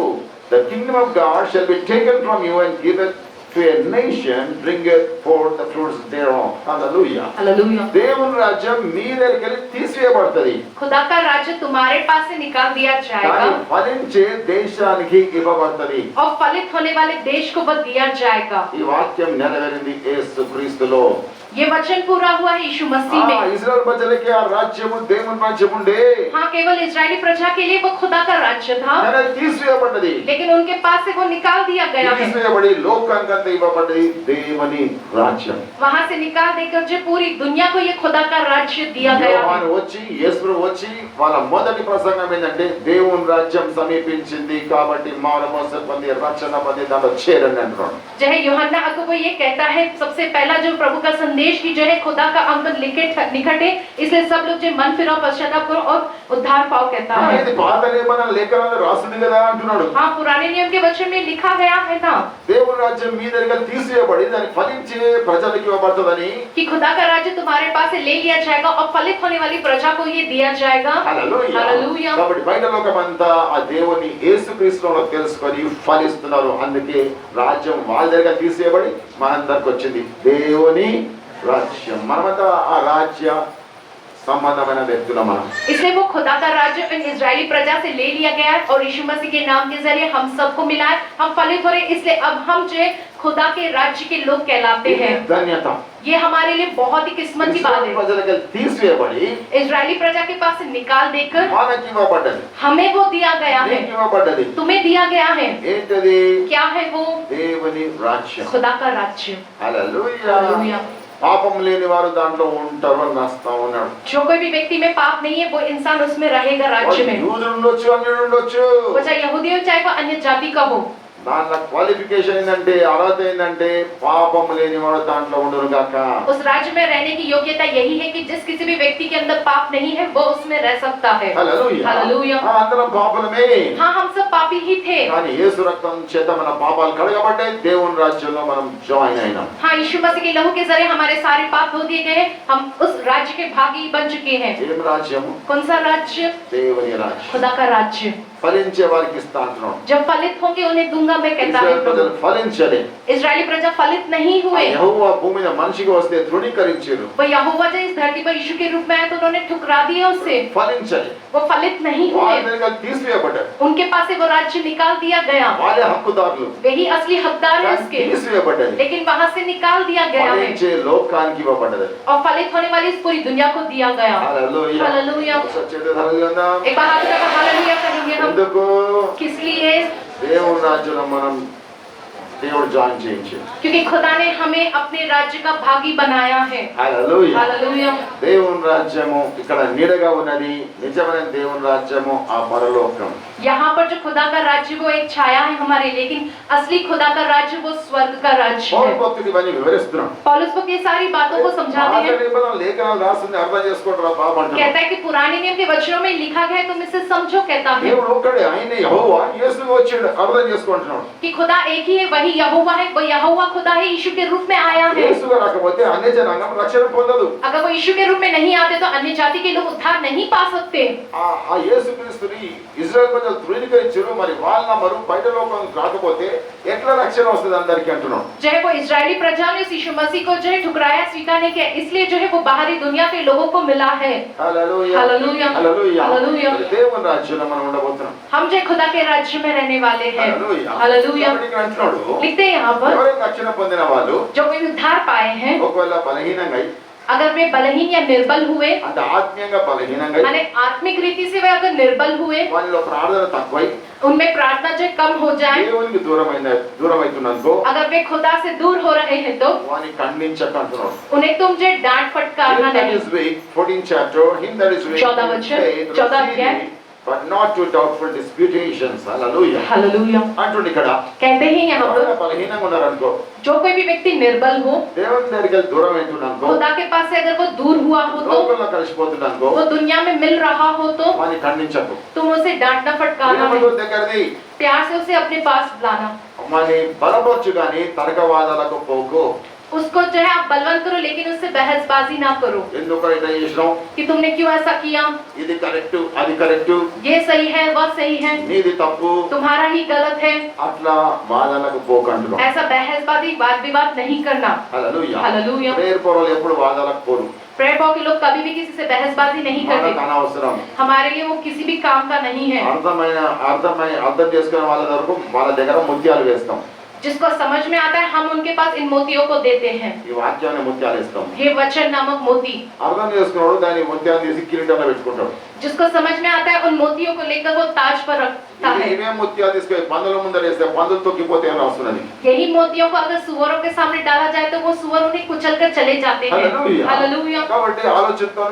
The kingdom of God shall be taken from you and given to a nation, bringeth forth the fruits thereof. Hallelujah. Hallelujah. దేవుని రాజ్యం మీ దగ్గరికి తీసివేయబడుతుంది. खुदा का राज्य तुम्हारे पास से निकाल दिया కానీ जाएगा ఫలించే దేశానికి ఇవ్వబడుతుంది. और फलित होने वाले देश को वह दिया जाएगा। ఈ వాక్యం నెరవేరింది యేసుక్రీస్తులో. ये वचन पूरा हुआ है यीशु मसीह में। ఇశ్రాయేల్ ప్రజలకి ఆ రాజ్యము దేవుని రాజ్యం ఉండే, हाँ, केवल इजरायली प्रजा के लिए वो खुदा का राज्य था, కానీ అది తీసివేయబడ్డది. लेकिन उनके पास से वो निकाल दिया गया है। తీసివేయబడి లోకానికంతా ఇవ్వబడ్డది దేవుని రాజ్యం. वहाँ से निकाल देकर जो पूरी दुनिया को ये खुदा का राज्य दिया गया है। యోహాను వచ్చి యేసు వచ్చి వాళ్ళ మొదటి ప్రసంగం ఏంటంటే దేవుని రాజ్యం సమీపించింది కాబట్టి మారుమనసు పొంది రక్షణ పొంది దాంట్లో చేరండి అంటున్నాడు. जो है यूहन्ना अगुवा वो ये कहता है, सबसे पहला जो प्रभु का संदेश की जो है खुदा का आगमन निकट है, इसलिए सब लोग जो मन फिरो, पश्चाताप करो और उद्धार पाओ कहता है। ఇది పాత నిబంధన లేఖనాల్లో రాసింది కదా అంటున్నాడు. हाँ, पुराने नियम के वचन में लिखा गया है ना దేవుని రాజ్యం మీ దగ్గర తీసివేయబడి దాన్ని ఫలించే ప్రజలకు ఇవ్వబడుతుందని. कि खुदा का राज्य तुम्हारे पास से ले लिया जाएगा और फलित होने वाली प्रजा को ये दिया जाएगा। హల్లెలూయా. हालेलुया। కాబట్టి బయట లోకమంతా ఆ దేవుని యేసుక్రీస్తులో తెలుసుకొని ఫలిస్తున్నారు. అందుకే రాజ్యం వాళ్ళ దగ్గర తీసివేయబడి మనందరికి వచ్చింది దేవుని రాజ్యం. మనమంతా ఆ రాజ్య సంబంధమైన వ్యక్తుల మనం. इसलिए वो खुदा का राज्य इन इजरायली प्रजा से ले लिया गया है और यीशु मसीह के नाम के जरिए हम सबको मिला है. हम फलित हो रहे हैं, इसलिए अब हम जो है खुदा के राज्य के लोग कहलाते ఇది हैं. ధన్యత. ये हमारे लिए बहुत ही किस्मत की बात ఇశ్రాయేలు है. ప్రజలకి తీసివేయబడి इजरायली प्रजा के पास से निकाल देकर మనకి ఇవ్వబడ్డది. हमें वो दिया गया है, నీకు ఇవ్వబడ్డది. तुम्हें दिया गया है. ఏంటది? क्या है वो? దేవుని రాజ్యం. खुदा का राज्य. హల్లెలూయా. हालेलुया. పాపం లేని వారు దాంట్లో ఉంటారు అని రాస్తా ఉన్నాడు. जो कोई भी व्यक्ति में पाप नहीं है वो इंसान उसमें रहेगा राज्य में. యూదులు ఉండొచ్చు, అన్యుడు ఉండొచ్చు. वो चाहे यहूदी हो चाहे वो अन्य जाति का हो. దాంట్లో క్వాలిఫికేషన్ ఏంటంటే, అర్హత ఏంటంటే పాపం లేని వాడు దాంట్లో ఉండరు గాక. उस राज्य में रहने की योग्यता यही है कि जिस किसी भी व्यक्ति के अंदर पाप नहीं है वो उसमें रह सकता है. హల్లెలూయా. हालेलुया. అందరం పాపులమే. हाँ, हम सब पापी ही थे. కానీ యేసు రక్తం చేత మన పాపాలు కడగబడ్డాయి. దేవుని రాజ్యంలో మనం జాయిన్ అయినాం. हाँ, यीशु मसीह के लहू के जरिए हमारे सारे पाप धो दिए गए. हम उस राज्य के भागी बन चुके हैं. ఏం రాజ్యము? कौन सा राज्य? దేవుని రాజ్యం. खुदा का राज्य. ఫలించే వారికి ఇస్తా అంటున్నాడు. जब फलित होंगे उन्हें दूंगा मैं कहता है ఇశ్రాయేలు प्रभु. ప్రజలు ఫలించలే. इजरायली प्रजा फलित नहीं हुए. యెహోవా భూమి మీద మనిషికి వస్తే తృణీకరించారు. वो यहोवा जब इस धरती पर यीशु के रूप में आए तो उन्होंने ठुकरा दिया उससे. ఫలించలే. वो फलित नहीं हुए. వాళ్ళ దగ్గర తీసివేయబడ్డారు. उनके पास से वो राज्य निकाल दिया गया. వాళ్ళే హక్కుదారులు. वही असली हकदार है కానీ उसके. తీసివేయబడ్డది. लेकिन वहां से निकाल दिया गया है ఫలించే లోకానికి ఇవ్వబడ్డది. और फलित होने वाली इस पूरी दुनिया को दिया गया. హల్లెలూయా. हालेलुया. సత్యత హల్లెలూయా. एक बार हाथ उठाकर हालेलुया कहेंगे हम. ఎందుకు? किस लिए? దేవుని రాజ్యంలో మనం దేవుడు జాయిన్ చేయించాడు. क्योंकि खुदा ने हमें अपने राज्य का भागी बनाया है. హల్లెలూయా. हालेलुया. దేవుని రాజ్యము ఇక్కడ నీడగా ఉన్నది. నిజమైన దేవుని రాజ్యము ఆ పరలోకం. यहाँ पर जो खुदा का राज्य वो एक छाया है हमारे, लेकिन असली खुदा का राज्य वो स्वर्ग का राज्य పౌలు है. భక్తుడు ఇవన్నీ వివరిస్తున్నాడు. पौलुस को ये सारी बातों को समझाते పాత हैं. నిబంధన లేఖనాలు రాస్తుంది, అర్థం చేసుకోవడం బాబు అంటున్నాడు. कहता है कि पुराने नियम के वचनों में लिखा गया है तुम इसे समझो. कहता है దేవుడు ఒక్కడే, ఆయన యెహోవా, యేసు వచ్చాడు, అర్థం చేసుకుంటున్నాడు. कि खुदा एक ही है, वही यहोवा है. वो यहोवा खुदा है, यीशु के रूप में आया है. యేసుగా రాకపోతే అన్య జనాంగం రక్షణ పొందదు. अगर वो यीशु के रूप में नहीं आते तो अन्य जाति के लोग उद्धार नहीं पा सकते. ఆ యేసుక్రీస్తుని ఇజ్రాయెల్ ప్రజలు తృణీకరించారు. మరి వాళ్ళ నమ్మరు, బయట లోకం రాకపోతే ఎట్లా రక్షణ వస్తుంది అందరికీ అంటున్నాడు. जो है वो इजरायली प्रजा ने उस यीशु मसीह को जो है ठुकराया, स्वीकार नहीं किया, इसलिए जो है वो बाहरी दुनिया के लोगों को मिला है. హల్లెలూయా. हालेलुया. హల్లెలూయా. हालेलुया. మరి దేవుని రాజ్యంలో మనం ఉండబోతున్నాం. हम जो है खुदा के राज्य में रहने वाले हैं. హల్లెలూయా. हालेलुया. కాబట్టి ఇక్కడ అంటున్నాడు, लिखते हैं यहाँ पर ఎవరైనా రక్షణ పొందిన వాళ్ళు जो कोई उद्धार पाए हैं, ఒకవేళ బలహీనంగా అయి, अगर वे बलहीन या निर्बल हुए, అంటే ఆత్మీయంగా బలహీనంగా అయి, माने आत्मिक रीति से वे अगर निर्बल हुए, వాళ్ళలో ప్రార్థన తక్కువై उनमें प्रार्थना जो कम हो जाए, దేవునికి దూరం అవుతున్నందుకో अगर वे खुदा से दूर हो रहे हैं तो వాని ఖండించకంటున్నాడు. उन्हें तुम जो है डांट फटकारना Him that नहीं. is weak, 14th chapter, him that is weak 14 in वचन, faith, 14 receive अध्याय. it, but not to doubtful disputations. Hallelujah. Hallelujah. అంటుండి ఇక్కడ कहते हैं यहाँ पर ఎవరైనా బలహీనంగా ఉన్నారనుకో, जो कोई भी व्यक्ति निर्बल हो, దేవుని దగ్గరికి వెళ్ళి దూరం అవుతున్నానుకో, खुदा के पास से अगर वो दूर हुआ हो तो, లోకంలో కలిసిపోతున్నానుకో, वो दुनिया में मिल रहा हो तो వాని ఖండించకు. तुम उसे डांटना फटकारना नहीं. దేవుని దగ్గరది प्यार से उसे अपने पास बुलाना. వాని బలపరచు గాని తర్కవాదాలకు పోకు. उसको जो है आप बलवंत करो, लेकिन उससे बहसबाजी ना करो ఎందుకు ఇట్లా చేసినావు, कि तुमने क्यों ऐसा किया, ఇది కరెక్ట్ అది కరెక్ట్, ये सही है वह सही है, నీది తప్పు, तुम्हारा ही गलत है. అట్లా వాదాలకు పోకు అంటున్నావు. ऐसा बहसबाजी वाद विवाद नहीं करना. హల్లెలూయా. हालेलुया. ప్రేయర్ పరులు ఎప్పుడు వాదాలకు పోరు. प्रेयर बॉय के लोग कभी भी किसी से बहसबाजी नहीं మనకు करते. అనవసరం. हमारे लिए वो किसी भी काम का नहीं है. అర్థం చేసుకునే వాళ్ళ వరకు వాళ్ళ దగ్గర ముత్యాలు వేస్తాం. जिसको समझ में आता है हम उनके पास इन मोतियों को देते हैं. ఈ వాక్యాన్ని ముత్యాలు వేస్తాం. ये वचन नामक मोती. అర్థం చేసుకున్నాడు దాని ముత్యాన్ని తీసి కిరీటంలో పెట్టుకుంటాడు. जिसको समझ में आता है उन मोतियों को लेकर वो ताज पर रखता है. ఇవే ముత్యాలు తీసుకొని పందుల ముందర వేస్తే పందులు తొక్కిపోతే అని రాస్తున్నది. यही मोतियों को अगर सुअरों के सामने डाला जाए तो वो सुअर उन्हें कुचल कर चले जाते हैं. హల్లెలూయా. हालेलुया. కాబట్టి ఆలోచనతో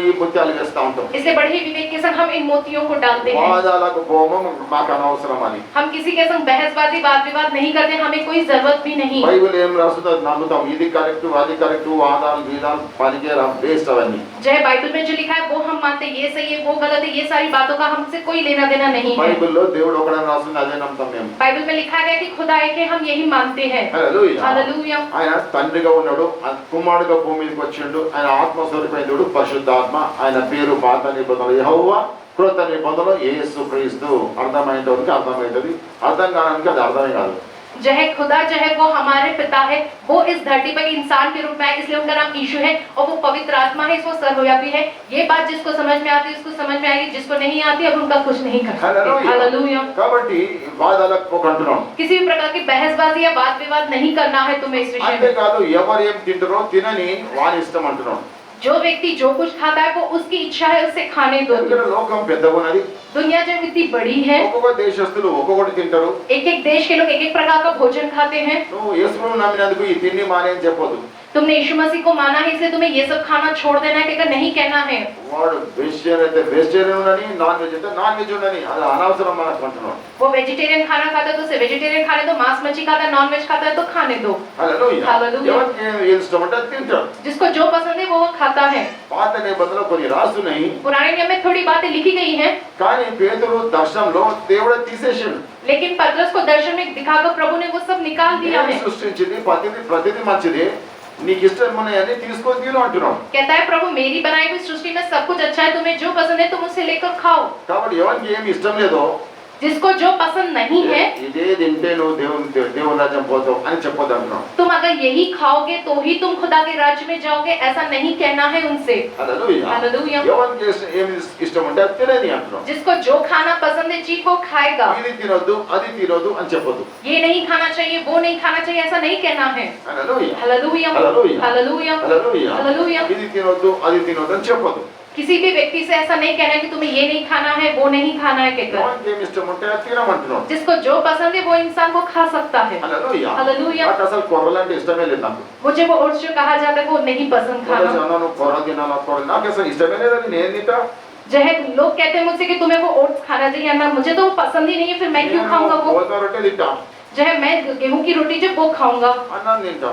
ఈ ముత్యాలు వేస్తా ఉంటాం. इसलिए बड़े ही विवेक के संग हम इन मोतियों को डालते हैं. వాదాలకు పోము మాకు అనవసరం అని. हम किसी के संग बहसबाजी वाद विवाद नहीं करते, हमें कोई जरूरत भी नहीं. బైబిల్ ఏం రాస్తుందో అది నమ్ముతాం. ఇది కరెక్ట్ అది కరెక్ట్, వాదాలు వీదాలు పనికిరా వేస్ట్ అవన్నీ. जय बाइबल में जो लिखा है वो हम मानते हैं, ये सही है वो गलत है, ये सारी बातों का हमसे कोई लेना देना नहीं है. బైబిల్లో దేవుడు ఒకడని రాస్తుంది అదే నమ్ముతాం మేము. बाइबल में लिखा गया कि खुदा एक है, हम यही मानते हैं. హల్లెలూయా. हालेलुया. ఆయన తండ్రిగా ఉన్నాడు, ఆయన కుమారుడుగా భూమి మీదకి వచ్చిండు, ఆయన ఆత్మస్వరూపైనడు పరిశుద్ధాత్మ, ఆయన పేరు పాత నిబంధనలు యెహోవా, క్రొత్త నిబంధనలు యేసుక్రీస్తు. అర్థమైనవారికి అర్థమవుతుంది, అర్థం కావడానికి అది అర్థమే కాదు. जो है खुदा जो है वो हमारे पिता है, वो इस धरती पर इंसान के रूप में आए, इसलिए उनका नाम यीशु है और वो पवित्र आत्मा है, इसको सर्वव्यापी है। ये बात जिसको समझ में आती है उसको समझ में आएगी, जिसको नहीं आती अब उनका कुछ नहीं कर सकते। हालेलुया। కాబట్టి వాదాలకు అంటున్నాం. किसी भी प्रकार की बहसबाजी या वाद विवाद नहीं करना है तुम्हें इस विषय में। అంతేకాదు ఎవరు ఏం తింటారో తినని వాని ఇష్టం అంటున్నాం. जो व्यक्ति जो कुछ खाता है वो उसकी इच्छा है, उसे खाने दो। ఎందుకంటే లోకం పెద్దగా ఉన్నది. दुनिया जब इतनी बड़ी है, ఒక్కొక్క దేశస్తులు ఒక్కొక్కటి తింటారు. एक एक देश के लोग एक एक प्रकार का भोजन खाते हैं। నువ్వు యేసును నమ్మినందుకు ఈ తిండి మానే అని చెప్పొద్దు. तुमने यीशु मसीह को माना है इसलिए तुम्हें ये सब खाना छोड़ देना है, कहकर नहीं कहना है। వాడు వెజిటేరియన్ అయితే వెజిటేరియన్ ఉండని, నాన్ వెజ్ అయితే నాన్ వెజ్ ఉండని, అది అనవసరం మనకు అంటున్నాడు. वो वेजिटेरियन खाना खाता है तो उसे वेजिटेरियन खाने दो, मांस मच्छी खाता है, नॉन वेज खाता है तो खाने दो। హల్లెలూయా. హల్లెలూయా. ఎవరికి ఏం ఇష్టం అంటే అది తింటాడు. जिसको जो पसंद है वो खाता है। పాత నిబంధనలో కొన్ని రాసున్నాయి. पुराने नियम में थोड़ी बातें लिखी गई हैं, కానీ పేతురు దర్శనంలో దేవుడే తీసేసాడు. लेकिन पतरस को दर्शन में दिखाकर प्रभु ने वो सब निकाल दिया నేను है। సృష్టించింది ప్రతిదీ మంచిదే, నీకు ఇష్టమైనవన్నీ తీసుకొని తిను అంటున్నాడు. कहता है प्रभु मेरी बनाई हुई सृष्टि में सब कुछ अच्छा है, तुम्हें जो पसंद है तुम उसे लेकर खाओ। కాబట్టి ఎవరికి ఏమి ఇష్టం లేదో जिसको जो पसंद नहीं है ఇదే తింటే నువ్వు దేవుని రాజ్యం పోతావు అని చెప్పొద్దు అంటున్నాడు. तुम अगर यही खाओगे तो ही तुम खुदा के राज्य में जाओगे, ऐसा नहीं कहना है उनसे। హల్లెలూయా. हालेलुया। ఎవరికి ఏమి ఇష్టం ఉంటే అది తినని అంటున్నాడు. जिसको जो खाना पसंद है चीज वो खाएगा। ఇది తినొద్దు అది తినొద్దు అని చెప్పొద్దు. ये नहीं खाना चाहिए वो नहीं खाना चाहिए ऐसा नहीं कहना है। Hallelujah. Hallelujah. Hallelujah. Hallelujah. Hallelujah. Hallelujah. ఇది తినొద్దు అది తినొద్దు అని చెప్పొద్దు. किसी भी व्यक्ति से ऐसा नहीं कहना है कि तुम्हें ये नहीं खाना है वो नहीं खाना है कहकर। ఎవరికి ఏమి ఇష్టం ఉంటే అది తినమంటున్నాడు. जिसको जो पसंद है वो इंसान वो खा सकता है। హల్లెలూయా. हालेलुया। నాకు అసలు కొర్రలంటే ఇష్టమే లేదు నాకు. मुझे वो ओट्स जो कहा जाता है वो नहीं पसंद खाना। అన్నాను కొర్ర తినాలా కొర్ర నాకు అసలు ఇష్టమే లేదని నేను తింటా. जो है लोग कहते हैं मुझसे कि तुम्हें वो ओट्स खाना चाहिए ना, मुझे तो वो पसंद ही नहीं है, फिर मैं क्यों खाऊंगा वो। గోధుమ రొట్టె తింటా, जो है मैं गेहूं की रोटी जो वो खाऊंगा, అన్నం తింటా.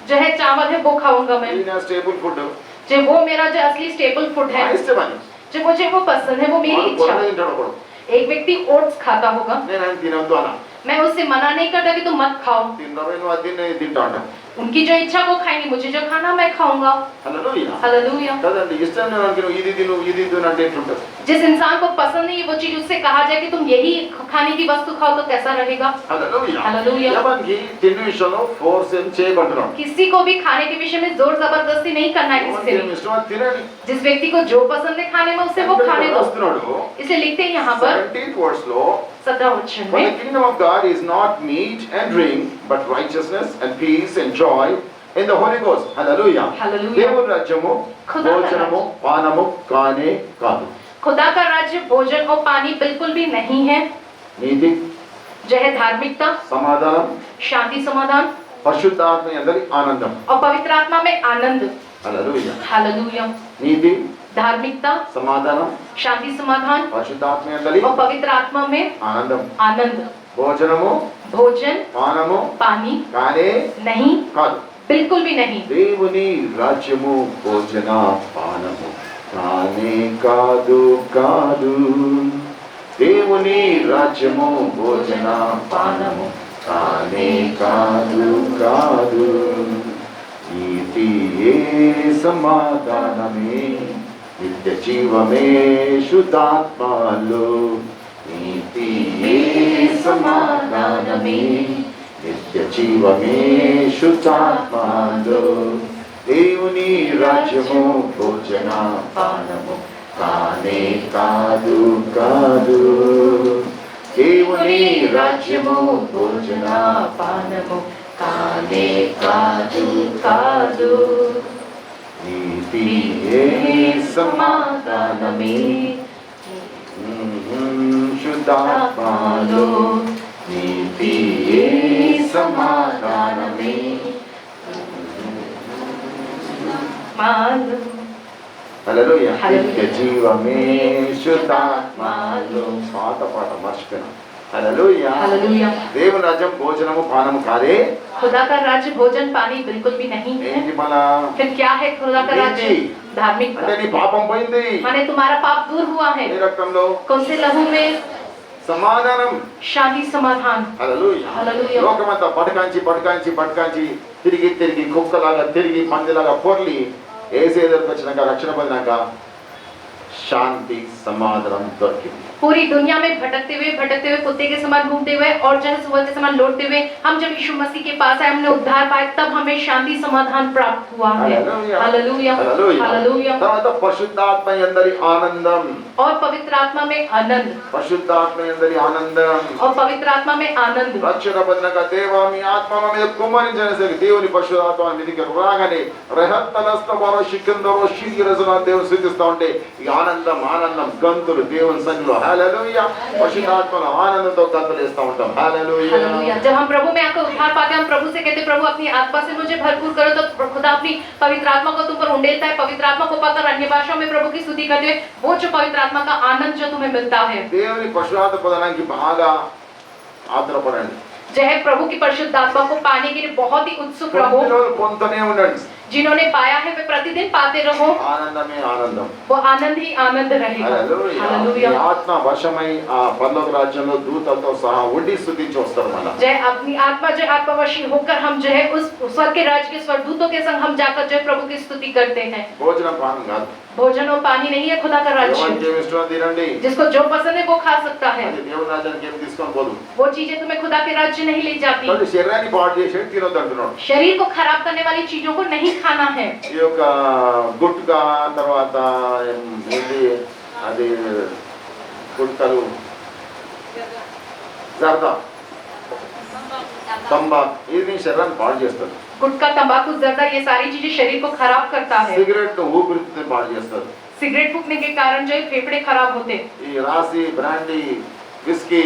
जो है चावल है वो खाऊंगा मैं, ఇది నా స్టేబుల్ ఫుడ్. जो वो मेरा जो असली स्टेपल फूड నా है, ఇష్టమని जो मुझे वो पसंद है, वो मेरी వాడు इच्छा। కొర్ర తింటాడు ఒకడు. एक व्यक्ति ओट्स खाता होगा, నేను ఆయన తినొద్దు అన్నా. मैं उससे मना नहीं करता कि तुम मत खाओ, తిన్నవే నువ్వు అది నేను తింటా అంట. उनकी जो इच्छा वो खाएंगे, मुझे जो खाना मैं खाऊंगा। హల్లెలూయా. हालेलुया। కదండి ఇష్టం లేనికి నువ్వు ఇది తిను ఇది తిను అంటే ఎట్లుంటది. जिस इंसान को पसंद नहीं है वो चीज उससे कहा जाए कि तुम यही खाने की वस्तु खाओ तो कैसा रहेगा। హల్లెలూయా. हालेलुया। ఎవరికి తిండి విషయంలో ఫోర్స్ ఏం చేయకుంటున్నాడు. किसी को भी खाने के विषय में जोर जबरदस्ती नहीं करना है किसी ఎవరికి से ఏమి भी। ఇష్టం అది తినండి. जिस व्यक्ति को जो पसंद है खाने में उसे वो खाने दो। వస్తున్నాడు इसे लिखते हैं यहाँ पर 17th verse లో 17 वचन For the में, kingdom of God is not meat and drink, but righteousness and peace and joy in the Holy Ghost. Hallelujah. Hallelujah. దేవుని రాజ్యము ఖుదా का భోజనము పానము కానే కాదు. खुदा का राज्य भोजन और पानी बिल्कुल भी नहीं है। నీతి, जो है धार्मिकता, సమాధానం, शांति समाधान పరిశుద్ధాత్మ యందలి ఆనందం. और पवित्र आत्मा में आनंद। హల్లెలూయా. हालेलुया। నీతి, धार्मिकता, సమాధానం, शांति समाधान పరిశుద్ధాత్మ యందలి और पवित्र आत्मा में ఆనందం. आनंद। భోజనము भोजन పానము पानी కానే नहीं, కాదు. बिल्कुल भी नहीं। దేవుని రాజ్యము భోజన పానము కానే కాదు కాదు. దేవుని రాజ్యము భోజన పానము కానే కాదు కాదు. నీతియే సమాధానమే నిత్య జీవమే శుద్ధాత్మలో. నీతియే సమాధానమే నిత్య జీవమే శుద్ధాత్మలో. దేవుని రాజ్యము భోజన పానము కానే కాదు కాదు. దేవుని రాజ్యము భోజన పానము కానే కాదు కాదు. నీతియే సమాధానమే శుద్ధాత్మలో. నీతియే సమాధానమే. హల్లెలూయా. నిత్య జీవమే శుద్ధాత్మలో. పాత పాట మర్చిపోయినా. హల్లెలూయా. हालेलुया। దేవుని రాజ్యం భోజనము పానము కాదే. खुदा का राज्य भोजन पानी बिल्कुल भी नहीं है। ఏంటి మన फिर क्या है खुदा का राज्य? नीति। धार्मिकता, అంటే నీ పాపం పోయింది. माने तुम्हारा पाप दूर हुआ है। నీ రక్తంలో कौन से लहू में? సమాధానం. शांति समाधान। హల్లెలూయా. హల్లెలూయా. లోకమంతా పటకాంచి పటకాంచి పటకాంచి తిరిగి తిరిగి కుక్కలాగా తిరిగి పందిలాగా పొర్లి ఏసే ఎదురుకు వచ్చినాక రక్షణ పొందినాక శాంతి సమాధానం దొరికింది. पूरी दुनिया में भटकते हुए कुत्ते के समान घूमते हुए और जो है सुअर के समान लौटते हुए हम जब यीशु मसीह के पास आए, हमने उद्धार पाए, तब हमें शांति समाधान प्राप्त हुआ है. హల్లెలూయా. Hallelujah hallelujah. हालेलुया. తర్వాత పరిశుద్ధాత్మ యందరి ఆనందం. और पवित्र आत्मा में आनंद, పరిశుద్ధాత్మ యందరి ఆనందం. और पवित्र आत्मा में आनंद. రక్షణ పొందినక దేవా మీ ఆత్మ మా మీద కుమ్మరించనేసరికి దేవుని పరిశుద్ధాత్మ మీదికి రాగానే రెహత్తనస్తమరో శిఖందరో శీఘ్రజన దేవుని స్తుతిస్తూ ఉంటే ఈ ఆనందం గంతులు దేవుని సన్నిధిలో హల్లెలూయా. పరిశుద్ధాత్మల ఆనందంతో గంతులు వేస్తూ ఉంటాం. హల్లెలూయా. हालेलुया. जब हम प्रभु में आकर उद्धार पाते हैं, हम प्रभु से कहते हैं प्रभु अपनी आत्मा से मुझे भरपूर करो, तो खुदा अपनी पवित्र आत्मा को तुम पर उंडेलता है. पवित्र आत्मा को पाकर अन्य भाषाओं में प्रभु की स्तुति करते हुए वो जो पवित्र आत्मा का आनंद जो तुम्हें मिलता है. దేవుని పరిశుద్ధాత్మ పొందడానికి బాగా ఆత్రపడండి. जो है प्रभु की परिशुद्ध आत्मा को पाने के लिए बहुत ही उत्सुक रहो. పొందుతూనే ఉండండి. जिन्होंने पाया है वे प्रतिदिन पाते रहो. ఆనందమే ఆనందం. वो आनंद ही आनंद रहेगा. హల్లెలూయా. हालेलुया. ఈ ఆత్మ వశమై ఆ పరలోక రాజ్యంలో దూతలతో సహా ఉండి స్తుతించి వస్తారు మన. जय अपनी आत्मा जो आत्मवशी होकर हम जो है उस स्वर्ग के राज्य के स्वर्गदूतों के संग हम जाकर जो है प्रभु की स्तुति करते हैं. భోజనం పానం కాదు. भोजन और पानी नहीं है खुदा का राज्य. ఎవరికి ఏమి ఇష్టమో తినండి. जिसको जो पसंद है वो खा सकता है. అది దేవుని రాజ్యానికి ఏమి తీసుకొని పోదు. वो चीजें तुम्हें खुदा के राज्य नहीं ले जाती. కానీ శరీరాన్ని పాడు చేసి తినొద్దు అంటున్నాడు. शरीर को खराब करने वाली चीजों को नहीं खाना है. ఈ యొక్క గుట్కా తర్వాత ఇది అది గుట్కలు జర్దా తంబాకు ఇది శరీరాన్ని పాడు చేస్తుంది. गुटखा, तंबाकू, जर्दा ये सारी चीजें शरीर को खराब करता है. సిగరెట్ ఊపిరితిత్తుని పాడు చేస్తుంది. सिगरेट फूकने के कारण जो है फेफड़े खराब होते हैं. ఈ రాసి బ్రాండీ విస్కీ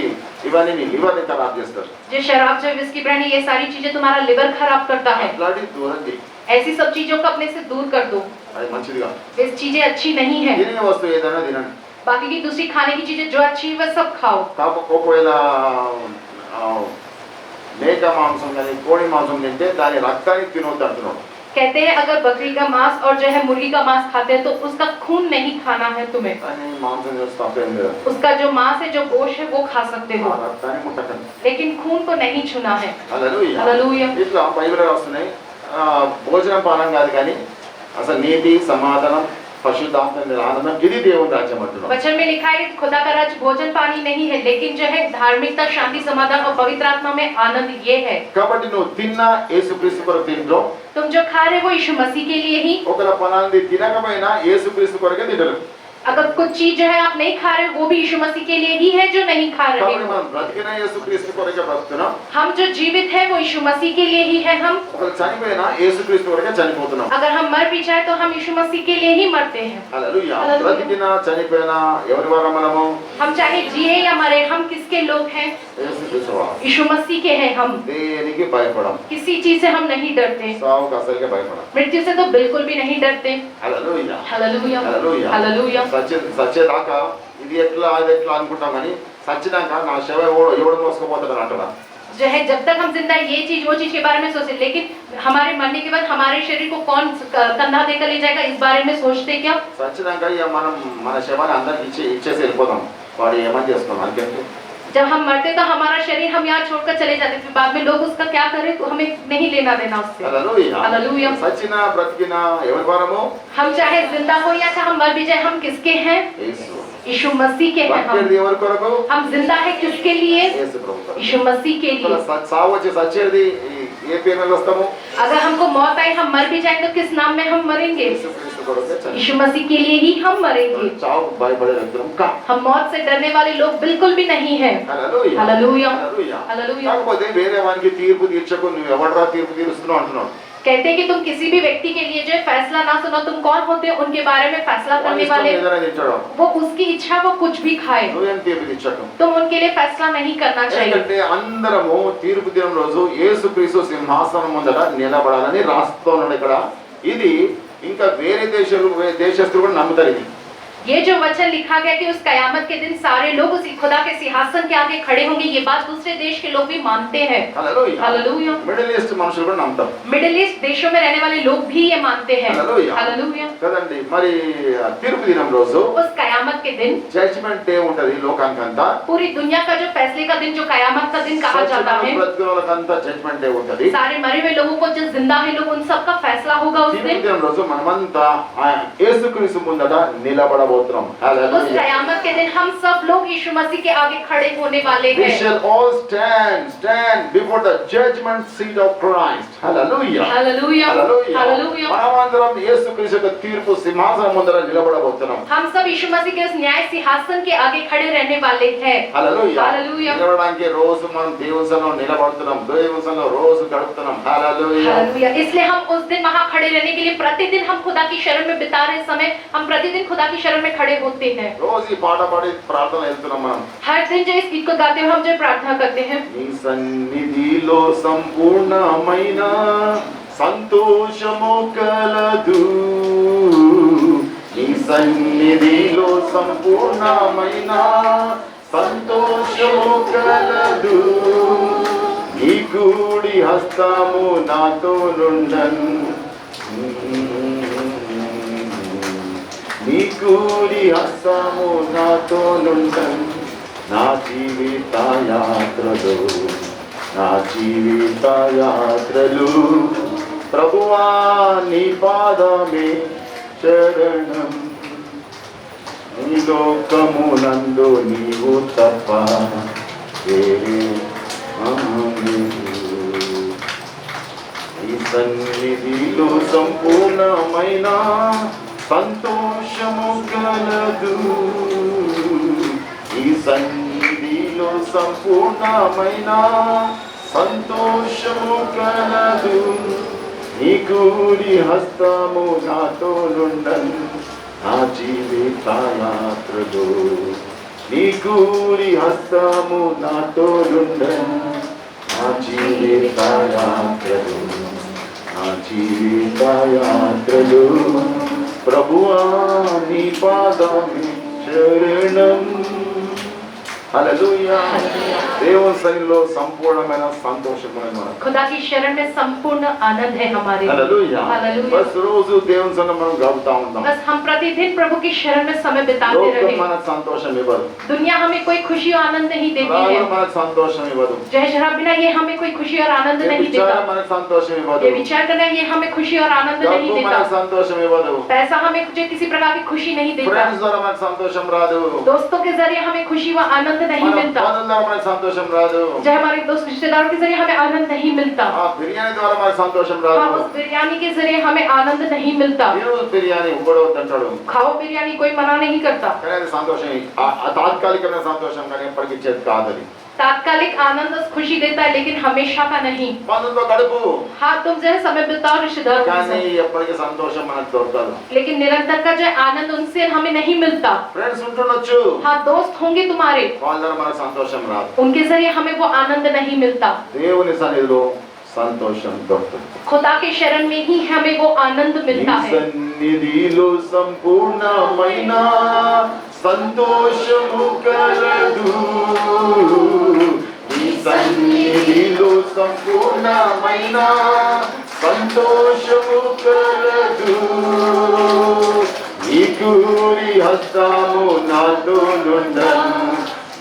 ఇవన్నీ మీ లివర్ని ఖరాబ్ చేస్తారు. जो शराब, जो विस्की, ब्रांडी, ये सारी चीजें तुम्हारा लिवर खराब करता है. అట్లాంటి దూరం చేయి. ऐसी सब चीजों को अपने से दूर कर दो. అది మంచిది కాదు. ये चीजें अच्छी नहीं है. తినే వస్తువు ఏదైనా తినండి. बाकी की दूसरी खाने की चीजें जो अच्छी है वह सब खाओ. ఒకవేళ మేక మాంసం కానీ కోడి మాంసం తింటే దాని రక్తాన్ని తినొద్దు అంటున్నాడు. कहते हैं अगर बकरी का मांस और जो है मुर्गी का मांस खाते हैं तो उसका खून नहीं खाना है तुम्हें. కానీ మాంసం చేస్తే తప్పేం లేదు. उसका जो मांस है, जो गोश्त है, वो खा सकते ఆ हो, రక్తాన్ని ముట్టకండి. लेकिन खून को नहीं छूना है. హల్లెలూయా. हालेलुया. ఇట్లా బైబిల్లో రాస్తున్నాయి. భోజనం పానం కాదు కానీ అసలు నీతి సమాధానం పరిశుద్ధాత్మ ఆనందం ఇది దేవుని రాజ్యం అంటున్నాడు. वचन में लिखा है कि खुदा का राज्य भोजन पानी नहीं है, लेकिन जो है धार्मिकता, शांति, समाधान और पवित्र आत्मा में आनंद ये है. కాబట్టి నువ్వు తిన్నా యేసుక్రీస్తు కొరకు తింటో. तुम जो खा रहे हो वो यीशु मसीह के लिए ही. ఒకవేళ పలాంది తినకపోయినా యేసుక్రీస్తు కొరకే తింటారు. अगर कुछ चीज जो है आप नहीं खा रहे हो वो भी यीशु मसीह के लिए ही है जो नहीं खा रहे కాబట్టి हो. మనం బ్రతికిన యేసుక్రీస్తు కొరకే బ్రతుకుతున్నాం. हम जो जीवित है वो यीशु मसीह के लिए ही है. हम ఒకవేళ చనిపోయినా యేసుక్రీస్తు కొరకే చనిపోతున్నాం. अगर हम मर भी जाए तो हम यीशु मसीह के लिए ही मरते हैं. హల్లెలూయా. హల్లెలూయా. బ్రతికినా చనిపోయినా ఎవరి వారం మనము? हम चाहे जिए या मरे, हम किसके लोग हैं? యేసుక్రీస్తు వారం. यीशु मसीह के हैं हम. దేనికి భయపడం. किसी चीज से हम नहीं डरते. సావుకు అసలుకే భయపడం. मृत्यु से तो बिल्कुल भी नहीं डरते. హల్లెలూయా. हालेलुया. హల్లెలూయా. हालेलुया. సచ్చేదాకా ఇది ఎట్లా అది ఎట్లా అనుకుంటాం కానీ సచ్చినాక నా శవ ఎవడు మోసుకుపోతాడు అంటారా? जो है जब तक हम जिंदा है, ये चीज वो चीज के बारे में सोचते, लेकिन हमारे मरने के बाद हमारे शरीर को कौन कंधा देकर ले जाएगा इस बारे में सोचते क्या? సచ్చినాక ఇక మనం మన శవాన్ని అందరికి ఇచ్చేసి వెళ్ళిపోతాం. వాడు ఏమని చేస్తున్నాం అనుకే. जब हम मरते तो हमारा शरीर हम यहाँ छोड़कर चले जाते, फिर बाद में लोग उसका क्या करें तो हमें नहीं लेना देना उससे. హల్లెలూయా. हालेलुया. సచ్చినా బ్రతికినా ఎవరి వారము? हम चाहे जिंदा हो या चाहे हम मर भी जाए, हम किसके हैं? యేసు. यीशु मसीह के हैं. బతికేది ఎవరి కొరకు? हम जिंदा है किसके लिए? యేసు ప్రభు కొరకు. यीशु मसीह के लिए. సావు వచ్చి సచ్చేది ఏ పేరు మీద వస్తాము? अगर हमको मौत आई, हम मर भी जाए तो किस नाम में हम मरेंगे? యేసుక్రీస్తు కొరకే చనిపోతాం. यीशु मसीह के लिए ही हम मरेंगे. చావుకు భయపడే వ్యక్తులం కాదు. हम मौत से डरने वाले लोग बिल्कुल भी नहीं है. హల్లెలూయా. हालेलुया. హల్లెలూయా. हालेलुया. కాకపోతే వేరే వానికి తీర్పు తీర్చకు నువ్వు ఎవడరా తీర్పు తీరుస్తున్నావు అంటున్నాడు. कहते हैं कि तुम किसी भी व्यक्ति के लिए जो है फैसला ना सुनो. तुम कौन होते हो उनके बारे में फैसला करने वाले? ఏదైనా తింటాడు. वो उसकी इच्छा, वो कुछ भी खाए. నువ్వేం తీర్పు తీర్చకు. तुम उनके लिए फैसला नहीं करना चाहिए. ఎందుకంటే అందరము తీర్పు దినం రోజు యేసుక్రీస్తు సింహాసనం ముందట నిలబడాలని రాస్తున్నాడు ఇక్కడ. ఇది ఇంకా వేరే దేశస్తులు కూడా నమ్ముతారు. ఇది ये जो वचन लिखा गया कि उस कयामत के दिन सारे लोग उस खुदा के सिंहासन के आगे खड़े होंगे, ये बात दूसरे देश के लोग भी मानते हैं. హల్లెలూయా. हालेलुया. మిడిల్ ఈస్ట్ మనుషులు కూడా నమ్ముతారు. मिडिल ईस्ट देशों में रहने वाले लोग भी ये मानते हैं. हालेलुया. हालेलुया. కదండి. మరి తీర్పు దినం రోజు उस कयामत कयामत के दिन, జడ్జ్మెంట్ డే ఉంటది లోకానికంతా. पूरी दुनिया का जो फैसले का दिन, जो कयामत का दिन कहा जाता है, బ్రతికిన వాళ్ళకంతా జడ్జ్మెంట్ డే ఉంటది. सारे मरे हुए लोगों को, जो जिंदा है लोग, उन सबका फैसला होगा उस दिन। తీర్పు దినం రోజు మనమంతా యేసుక్రీస్తు ముందట నిలబడబోతున్నాం. उस హల్లెలూయా. कयामत के दिन हम सब लोग यीशु मसीह के आगे खड़े होने वाले We हैं। shall all stand before the judgment seat of Christ. Hallelujah. Hallelujah, Hallelujah. Hallelujah. మనమందరం యేసుక్రీస్తు యొక్క తీర్పు సింహాసనం ముందర నిలబడబోతున్నాం. हम सब यीशु मसीह के उस न्याय सिंहासन के आगे खड़े रहने वाले हैं। హల్లెలూయా. Hallelujah. నిలబడడానికి రోజు మనం దేవుని సన్నిధిలో నిలబడుతున్నాం. దేవుని సన్నిధిలో రోజు గడుపుతున్నాం. హల్లెలూయా. हालेलुया। इसलिए हम उस दिन वहाँ खड़े रहने के लिए प्रतिदिन हम खुदा की शरण में बिता रहे समय हम प्रतिदिन खुदा की शरण में खड़े होते हैं। రోజు ఈ పాట పాడి ప్రార్థన వెళ్తున్నాం మనం. हर दिन जो इस गीत को गाते हुए हम जो प्रार्थना करते हैं, నీ సన్నిధిలో సంపూర్ణమైన సంతోషము కలదు. నీ సన్నిధిలో సంపూర్ణమైన సంతోషము కలదు. నీ కూడి హస్తము నాతో నుండన్. నీ కూడి హస్తము నాతో నుండన్. నా జీవిత యాత్రలు, నా జీవిత యాత్రలు ప్రభువా నీ పాదమే శరణం. నీ లోకమునందు నీవు తప్ప వేరే లేదు. నీ సన్నిధిలో సంపూర్ణమైన సంతోషము కలదు. ఈ సన్నిధిలో సంపూర్ణమైన సంతోషము కలదు. నీ కూడి హస్తము నాతో నుండన్. నా జీవిత యాత్రలో నీ కూడి హస్తము నాతో నుండన్. నా జీవిత యాత్రలో, నా జీవిత యాత్రలో ప్రభువా నీ పాదమే శరణం. హల్లెలూయా. దేవుని సన్నిధిలో సంపూర్ణమైన సంతోషమైన खुदा की शरण में संपूर्ण आनंद है हमारे। హల్లెలూయా. हालेलुया। బస్ రోజు దేవుని సన్నిధిలో మనం గడుపుతా ఉంటాం. बस हम प्रतिदिन प्रभु की शरण में समय बिताते లోకం रहे। మనకు సంతోషం ఇవ్వదు. दुनिया हमें कोई खुशी और आनंद नहीं देती है। రాగం మనకు సంతోషం ఇవ్వదు. जय शराब बिना ये हमें कोई खुशी और आनंद नहीं देता। విచారం మనకు సంతోషం ఇవ్వదు. ये विचार करना ये हमें खुशी और आनंद नहीं డబ్బు మనకు देता। సంతోషం ఇవ్వదు. पैसा हमें जो किसी प्रकार की खुशी नहीं देता। ఫ్రెండ్స్ ద్వారా మనకు సంతోషం రాదు. दोस्तों के जरिए हमें खुशी व आनंद नहीं మన मिलता। పనుల ద్వారా మనకు సంతోషం రాదు. चाहे हमारे दोस्त रिश्तेदारों के जरिए हमें आनंद नहीं मिलता। ఆ బిర్యానీ ద్వారా మనకు సంతోషం हाँ, రాదు. उस बिरयानी के जरिए हमें आनंद नहीं मिलता। ఈరోజు బిర్యానీ ఇంకోడో తింటాడు. खाओ बिरयानी कोई मना नहीं करता। కానీ అది సంతోషం, ఆ తాత్కాలికమైన సంతోషం కానీ ఎప్పటికీ ఇచ్చేది కాదని. तात्कालिक आनंद और खुशी देता है लेकिन हमेशा का नहीं। పనులతో గడుపు हाँ, तुम जो है समय बिताओ रिश्तेदारों के కానీ साथ, ఎప్పటికీ సంతోషం మనకు దొరకదు. लेकिन निरंतर का जो है आनंद उनसे हमें नहीं मिलता। ఫ్రెండ్స్ ఉంటుండొచ్చు, हाँ, दोस्त होंगे तुम्हारे, వాళ్ళ ద్వారా మనకు సంతోషం రాదు. उनके जरिए हमें वो आनंद नहीं मिलता। దేవుని సన్నిధిలో సంతోషం దొరుకుతుంది. खुदा के शरण में ही हमें वो आनंद నీ मिलता है। సన్నిధిలో సంపూర్ణమైన సంతోషము కలదు. నీ సన్నిధిలో సంపూర్ణమైన సంతోషము కలదు. నీ కూడి హస్తము నాతో నుండను.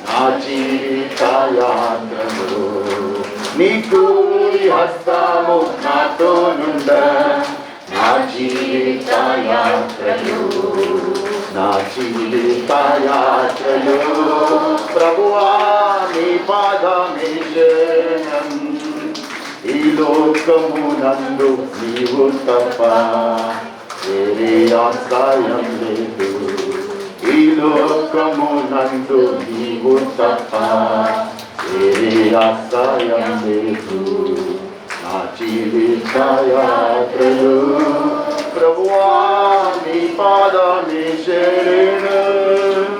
నా జీవిత యాత్రలో నీ కూడి హస్తము నాతో నుండను. నా జీవిత యాత్రలో, నా జీవిత యాత్రలో ప్రభువా నీ పాదమే శరణం. ఈ లోకమునందు నీవు తప్ప వేరే ఆశ్రయం లేదు. ఈ లోకమునందు నీవు తప్ప వేరే ఆశ్రయం లేదు. నా జీవిత యాత్రలో ప్రభువా నీ పాదమే శరణం.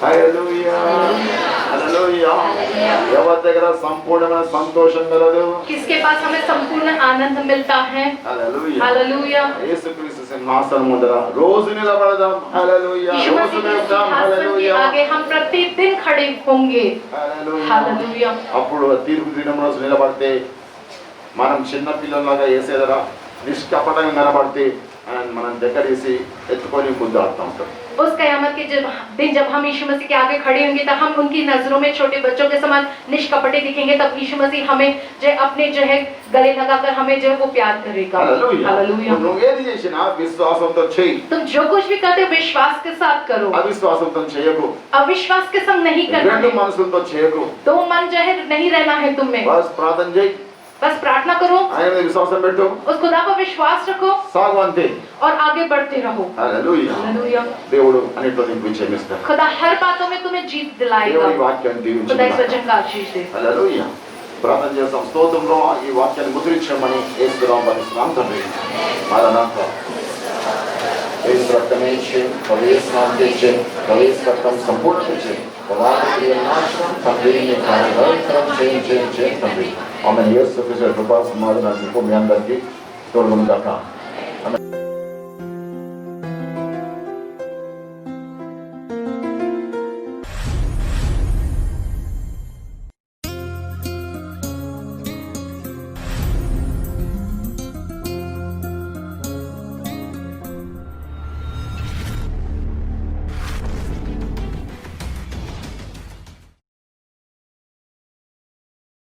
హల్లెలూయా, హల్లెలూయా. ఎవరి దగ్గర సంపూర్ణమైన సంతోషం కలదు? किसके पास हमें संपूर्ण आनंद मिलता है? హల్లెలూయా. हालेलुया। యేసుక్రీస్తు సింహాసనం ముందర రోజు నిలబడదాం. హల్లెలూయా. यीशु రోజు मसीह के నిలబడదాం. सिंहासन के హల్లెలూయా. आगे हम प्रतिदिन खड़े होंगे। హల్లెలూయా. हालेलुया। అప్పుడు తీర్పు దినం రోజు నిలబడితే మనం చిన్న పిల్లలాగా వేసేదరా నిష్కపటంగా నిలబడితే ఆయన మనం దగ్గరేసి ఎత్తుకొని ముద్దు ఆడుతూ ఉంటాం. उस कयामत के दिन जब हम यीशु मसीह के आगे खड़े होंगे तब हम उनकी नजरों में छोटे बच्चों के समान निष्कपटे दिखेंगे। तब यीशु मसीह हमें जो अपने जो है गले लगाकर हमें जो है वो प्यार करेगा। హల్లెలూయా. हालेलुया। నువ్వు ఏది చేసినా విశ్వాసంతో చెయ్యి, तुम जो कुछ भी करते हो विश्वास के साथ करो, అవిశ్వాసంతో చేయకు, अविश्वास के संग नहीं करना రెండు है। మనసులతో చేయకు. दो मन जो है नहीं रहना है तुम में। బస్ ప్రార్థన చేయి, बस प्रार्थना करो, ఆయన మీద విశ్వాసం పెట్టు, उस खुदा पर विश्वास रखो సాగు అంతే. और आगे बढ़ते रहो। హల్లెలూయా. हालेलुया। దేవుడు అన్నిట్లో నీకు విజయం ఇస్తాడు. खुदा हर बातों में तुम्हें जीत दिलाएगा। దేవుడి వాక్యాన్ని खुदा इस దీవించుగాక. वचन का आशीष दे। హల్లెలూయా. ప్రార్థన చేస్తాం. స్తోత్రంలో ఈ వాక్యాన్ని ముద్రించమని యేసునామములో ప్రార్థిస్తున్నాం తండ్రి. మరణాంత యేసు రక్తమే చేయి, యేసు నామములో చేయి, యేసు రక్తం సంపూర్ణ చేయి. వాక్య నాశనం తండ్రిని కార్యక్రమం చేయించే తండ్రి. ఆమె యేసు క్రీస్తు కృపా సమాధానం మీ అందరికీ తోడుగా ఉండాలి. ఆమె